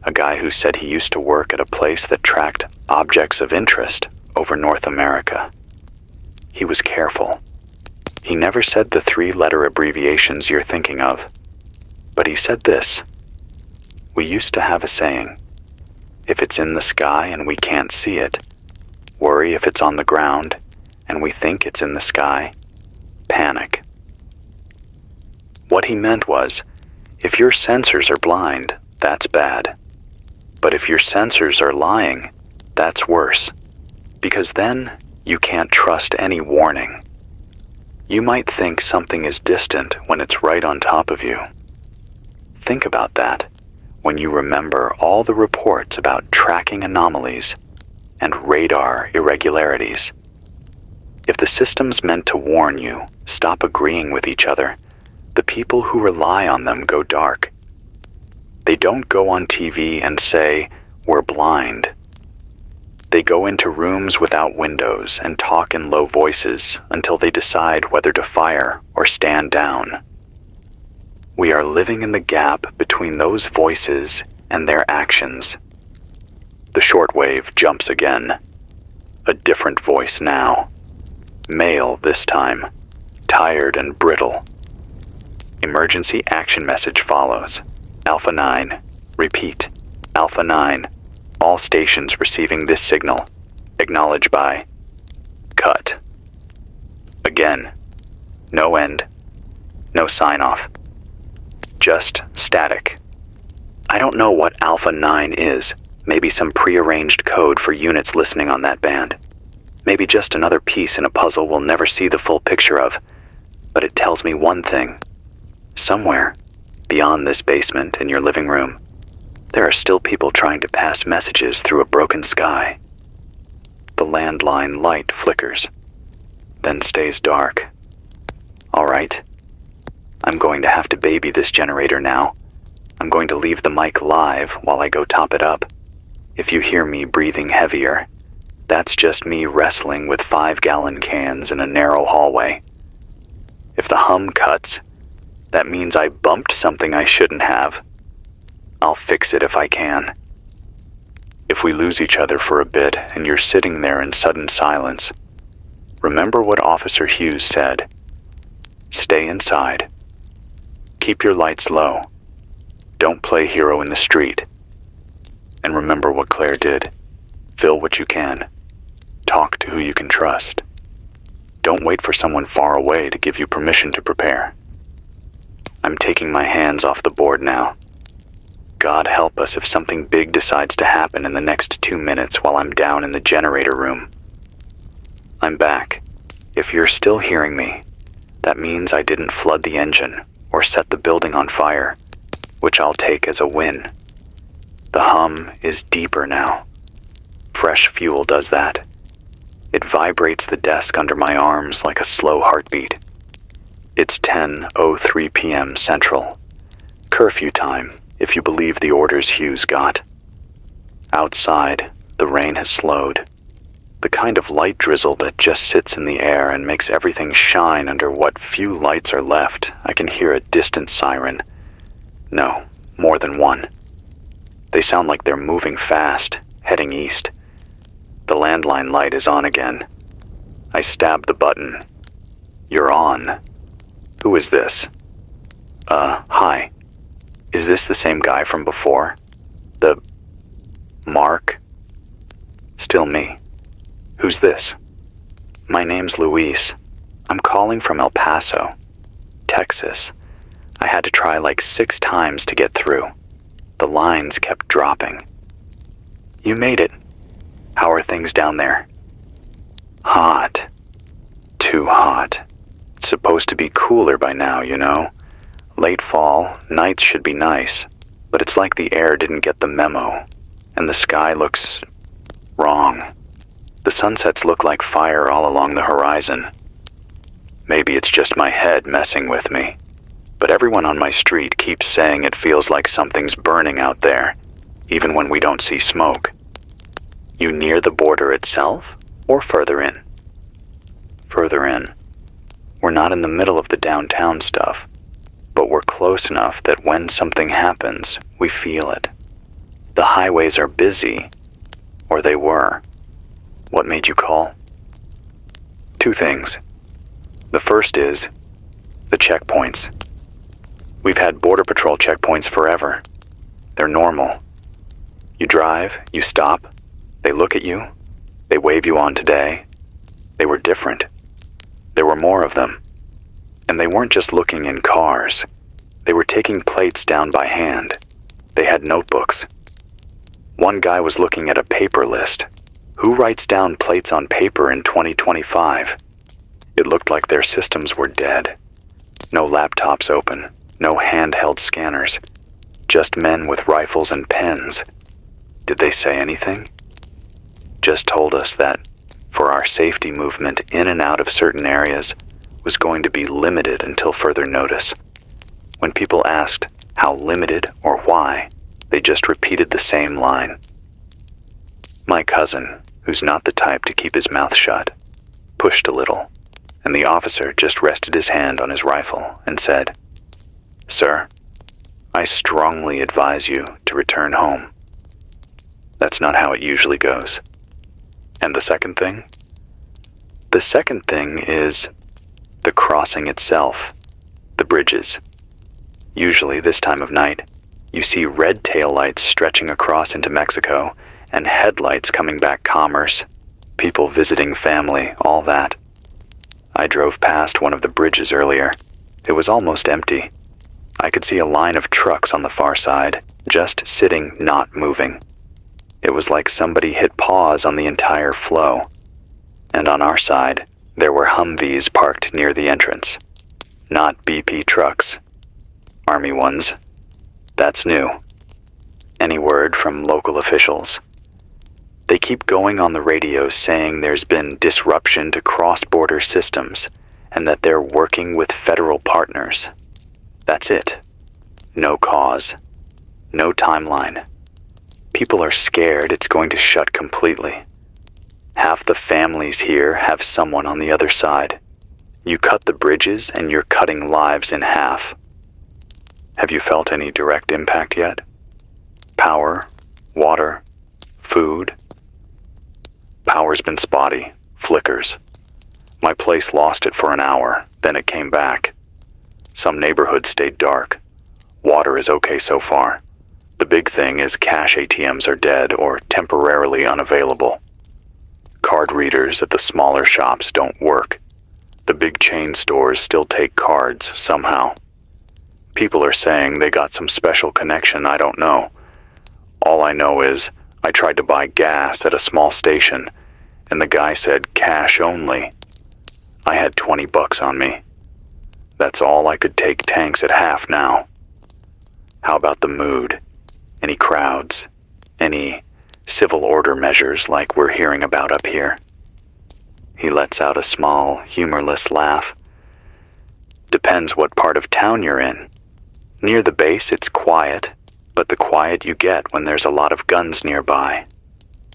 A guy who said he used to work at a place that tracked objects of interest over North America. He was careful. He never said the 3-letter abbreviations you're thinking of, but he said this. We used to have a saying, if it's in the sky and we can't see it, worry if it's on the ground and we think it's in the sky, panic. What he meant was, if your sensors are blind, that's bad. But if your sensors are lying, that's worse, because then you can't trust any warning. You might think something is distant when it's right on top of you. Think about that when you remember all the reports about tracking anomalies and radar irregularities. If the system's meant to warn you, stop agreeing with each other, the people who rely on them go dark. They don't go on TV and say, we're blind. They go into rooms without windows and talk in low voices until they decide whether to fire or stand down. We are living in the gap between those voices and their actions. The shortwave jumps again. A different voice now. Male this time. Tired and brittle. Emergency action message follows. Alpha 9. Repeat. Alpha 9. All stations receiving this signal. Acknowledge by. Cut. Again. No end. No sign-off. Just static. I don't know what Alpha 9 is. Maybe some prearranged code for units listening on that band. Maybe just another piece in a puzzle we'll never see the full picture of. But it tells me one thing. Somewhere, beyond this basement in your living room, there are still people trying to pass messages through a broken sky. The landline light flickers, then stays dark. All right. I'm going to have to baby this generator now. I'm going to leave the mic live while I go top it up. If you hear me breathing heavier, that's just me wrestling with 5-gallon cans in a narrow hallway. If the hum cuts, that means I bumped something I shouldn't have. I'll fix it if I can. If we lose each other for a bit and you're sitting there in sudden silence, remember what Officer Hughes said. Stay inside. Keep your lights low. Don't play hero in the street. And remember what Claire did. Fill what you can. Talk to who you can trust. Don't wait for someone far away to give you permission to prepare. I'm taking my hands off the board now. God help us if something big decides to happen in the next 2 minutes while I'm down in the generator room. I'm back. If you're still hearing me, that means I didn't flood the engine or set the building on fire, which I'll take as a win. The hum is deeper now. Fresh fuel does that. It vibrates the desk under my arms like a slow heartbeat. It's 10:03 p.m. Central. Curfew time, if you believe the orders Hughes got. Outside, the rain has slowed. The kind of light drizzle that just sits in the air and makes everything shine under what few lights are left. I can hear a distant siren. No, more than one. They sound like they're moving fast, heading east. The landline light is on again. I stab the button. You're on. Who is this? Hi. Is this the same guy from before? The... Mark? Still me. Who's this? My name's Luis. I'm calling from El Paso, Texas. I had to try like 6 times to get through. The lines kept dropping. You made it. How are things down there? Hot. Too hot. It's supposed to be cooler by now, you know. Late fall, nights should be nice. but it's like the air didn't get the memo, and the sky looks wrong. The sunsets look like fire all along the horizon. Maybe it's just my head messing with me, but everyone on my street keeps saying it feels like something's burning out there, even when we don't see smoke. You near the border itself, or further in? Further in. We're not in the middle of the downtown stuff, but we're close enough that when something happens, we feel it. The highways are busy, or they were. What made you call? Two things. The first is the checkpoints. We've had Border Patrol checkpoints forever. They're normal. You drive, you stop, they look at you, they wave you on today. They were different. There were more of them. And they weren't just looking in cars. They were taking plates down by hand. They had notebooks. One guy was looking at a paper list. Who writes down plates on paper in 2025? It looked like their systems were dead. No laptops open, no handheld scanners, just men with rifles and pens. Did they say anything? Just told us that, for our safety movement in and out of certain areas, was going to be limited until further notice. When people asked how limited or why, they just repeated the same line. My cousin, who's not the type to keep his mouth shut, pushed a little, and the officer just rested his hand on his rifle and said, "Sir, I strongly advise you to return home." That's not how it usually goes. And the second thing? The second thing is the crossing itself, the bridges. Usually this time of night, you see red taillights stretching across into Mexico and headlights coming back commerce, people visiting family, all that. I drove past one of the bridges earlier. It was almost empty. I could see a line of trucks on the far side, just sitting, not moving. It was like somebody hit pause on the entire flow. And on our side, there were Humvees parked near the entrance. Not BP trucks. Army ones. That's new. Any word from local officials? They keep going on the radio saying there's been disruption to cross-border systems and that they're working with federal partners. That's it. No cause. No timeline. People are scared it's going to shut completely. Half the families here have someone on the other side. You cut the bridges and you're cutting lives in half. Have you felt any direct impact yet? Power, water, food? Power's been spotty, flickers. My place lost it for an hour, then it came back. Some neighborhoods stayed dark. Water is okay so far. The big thing is cash ATMs are dead or temporarily unavailable. Card readers at the smaller shops don't work. The big chain stores still take cards somehow. People are saying they got some special connection I don't know. All I know is I tried to buy gas at a small station and the guy said cash only. I had $20 on me. That's all I could take tanks at half now. How about the mood? Any crowds? Any civil order measures like we're hearing about up here? He lets out a small, humorless laugh. Depends what part of town you're in. Near the base it's quiet, but the quiet you get when there's a lot of guns nearby.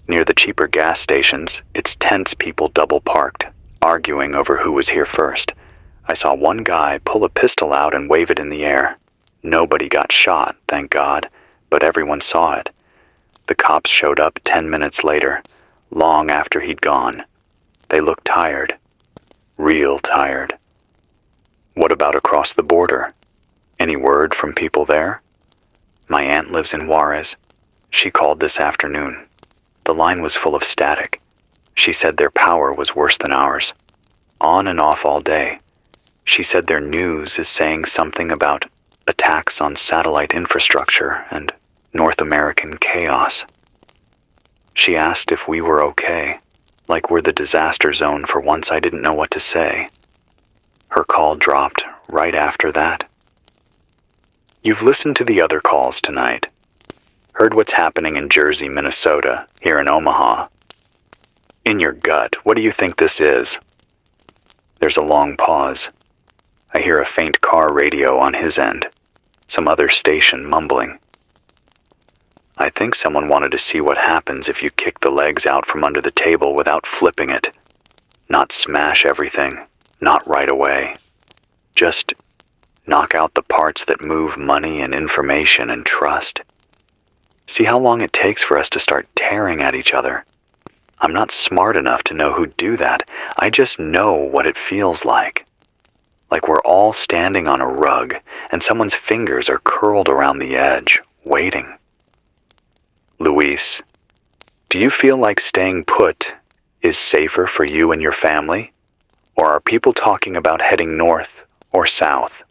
Near the cheaper gas stations, it's tense people double parked, arguing over who was here first. I saw one guy pull a pistol out and wave it in the air. Nobody got shot, thank God, but everyone saw it. The cops showed up 10 minutes later, long after he'd gone. They looked tired. Real tired. What about across the border? Any word from people there? My aunt lives in Juarez. She called this afternoon. The line was full of static. She said their power was worse than ours. On and off all day. She said their news is saying something about attacks on satellite infrastructure and North American chaos. She asked if we were okay, like we're the disaster zone. For once I didn't know what to say. Her call dropped right after that. You've listened to the other calls tonight. Heard what's happening in Jersey, Minnesota, here in Omaha. In your gut, what do you think this is? There's a long pause. I hear a faint car radio on his end. Some other station mumbling. I think someone wanted to see what happens if you kick the legs out from under the table without flipping it. Not smash everything, not right away. Just knock out the parts that move money and information and trust. See how long it takes for us to start tearing at each other. I'm not smart enough to know who'd do that. I just know what it feels like. Like we're all standing on a rug and someone's fingers are curled around the edge, waiting. Luis, do you feel like staying put is safer for you and your family? Or are people talking about heading north or south?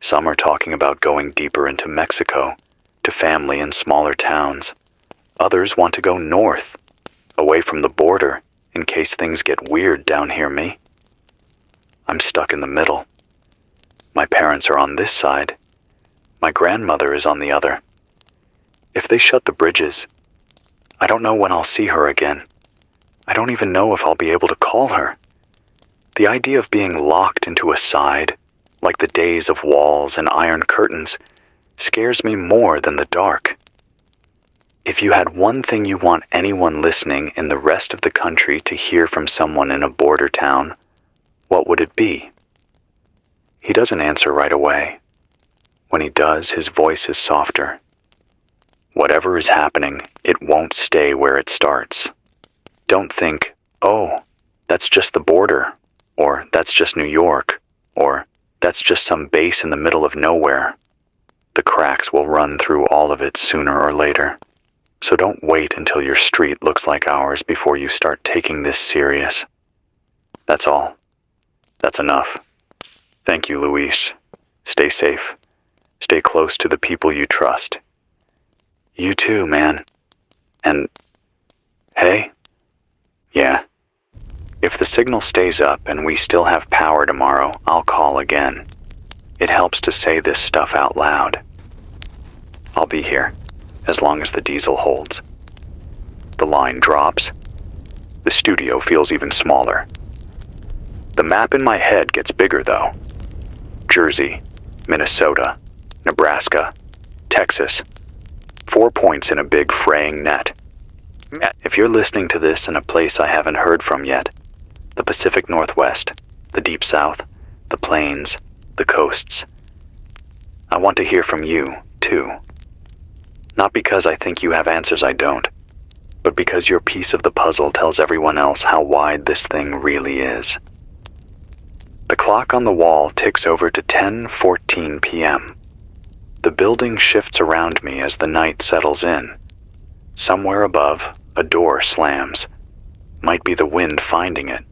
Some are talking about going deeper into Mexico, to family in smaller towns. Others want to go north, away from the border, in case things get weird down here, me. I'm stuck in the middle. My parents are on this side. My grandmother is on the other. If they shut the bridges, I don't know when I'll see her again. I don't even know if I'll be able to call her. The idea of being locked into a side, like the days of walls and iron curtains, scares me more than the dark. If you had one thing you want anyone listening in the rest of the country to hear from someone in a border town, what would it be? He doesn't answer right away. When he does, his voice is softer. Whatever is happening, it won't stay where it starts. Don't think, oh, that's just the border, or that's just New York, or that's just some base in the middle of nowhere. The cracks will run through all of it sooner or later. So don't wait until your street looks like ours before you start taking this serious. That's all. That's enough. Thank you, Luis. Stay safe. Stay close to the people you trust. You too, man. And, hey? Yeah. If the signal stays up and we still have power tomorrow, I'll call again. It helps to say this stuff out loud. I'll be here, as long as the diesel holds. The line drops. The studio feels even smaller. The map in my head gets bigger, though. Jersey, Minnesota, Nebraska, Texas. 4 points in a big fraying net. If you're listening to this in a place I haven't heard from yet, the Pacific Northwest, the Deep South, the Plains, the coasts, I want to hear from you, too. Not because I think you have answers I don't, but because your piece of the puzzle tells everyone else how wide this thing really is. The clock on the wall ticks over to 10:14 p.m. The building shifts around me as the night settles in. Somewhere above, a door slams. Might be the wind finding it.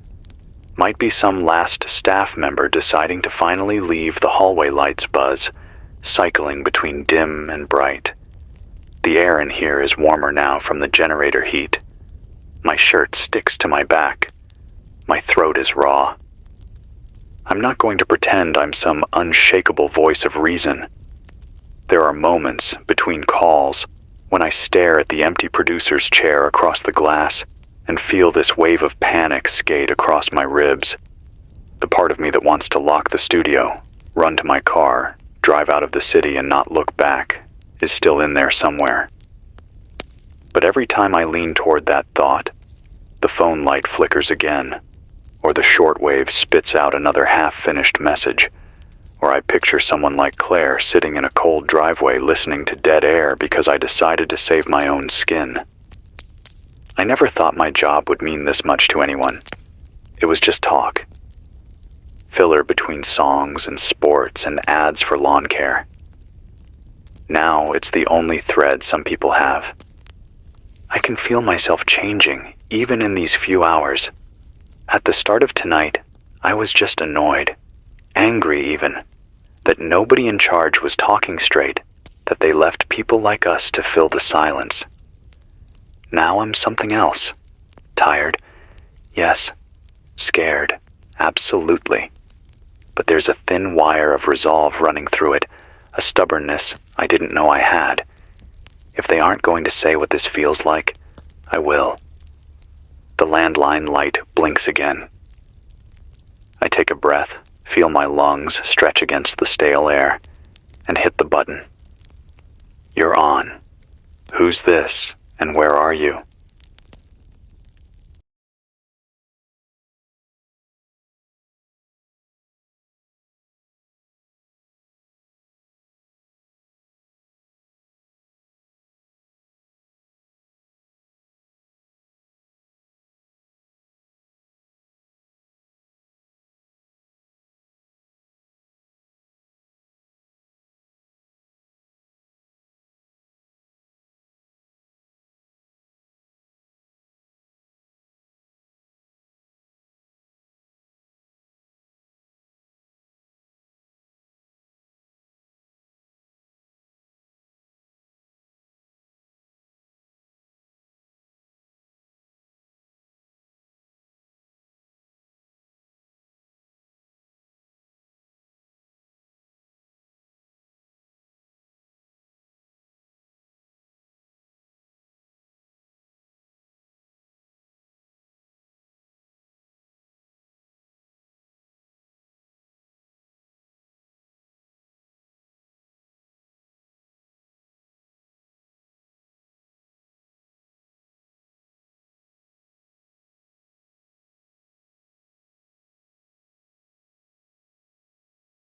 Might be some last staff member deciding to finally leave the hallway lights buzz, cycling between dim and bright. The air in here is warmer now from the generator heat. My shirt sticks to my back. My throat is raw. I'm not going to pretend I'm some unshakable voice of reason. There are moments between calls when I stare at the empty producer's chair across the glass and feel this wave of panic skate across my ribs. The part of me that wants to lock the studio, run to my car, drive out of the city and not look back is still in there somewhere. But every time I lean toward that thought, the phone light flickers again, or the shortwave spits out another half-finished message, or I picture someone like Claire sitting in a cold driveway listening to dead air because I decided to save my own skin. I never thought my job would mean this much to anyone. It was just talk. Filler between songs and sports and ads for lawn care. Now it's the only thread some people have. I can feel myself changing, even in these few hours. At the start of tonight, I was just annoyed, angry even, that nobody in charge was talking straight, that they left people like us to fill the silence. Now I'm something else. Tired, yes. Scared, absolutely. But there's a thin wire of resolve running through it, a stubbornness I didn't know I had. they aren't going to say what this feels like, I will. The landline light blinks again. I take a breath, feel my lungs stretch against the stale air, and hit the button. You're on. Who's this, and where are you?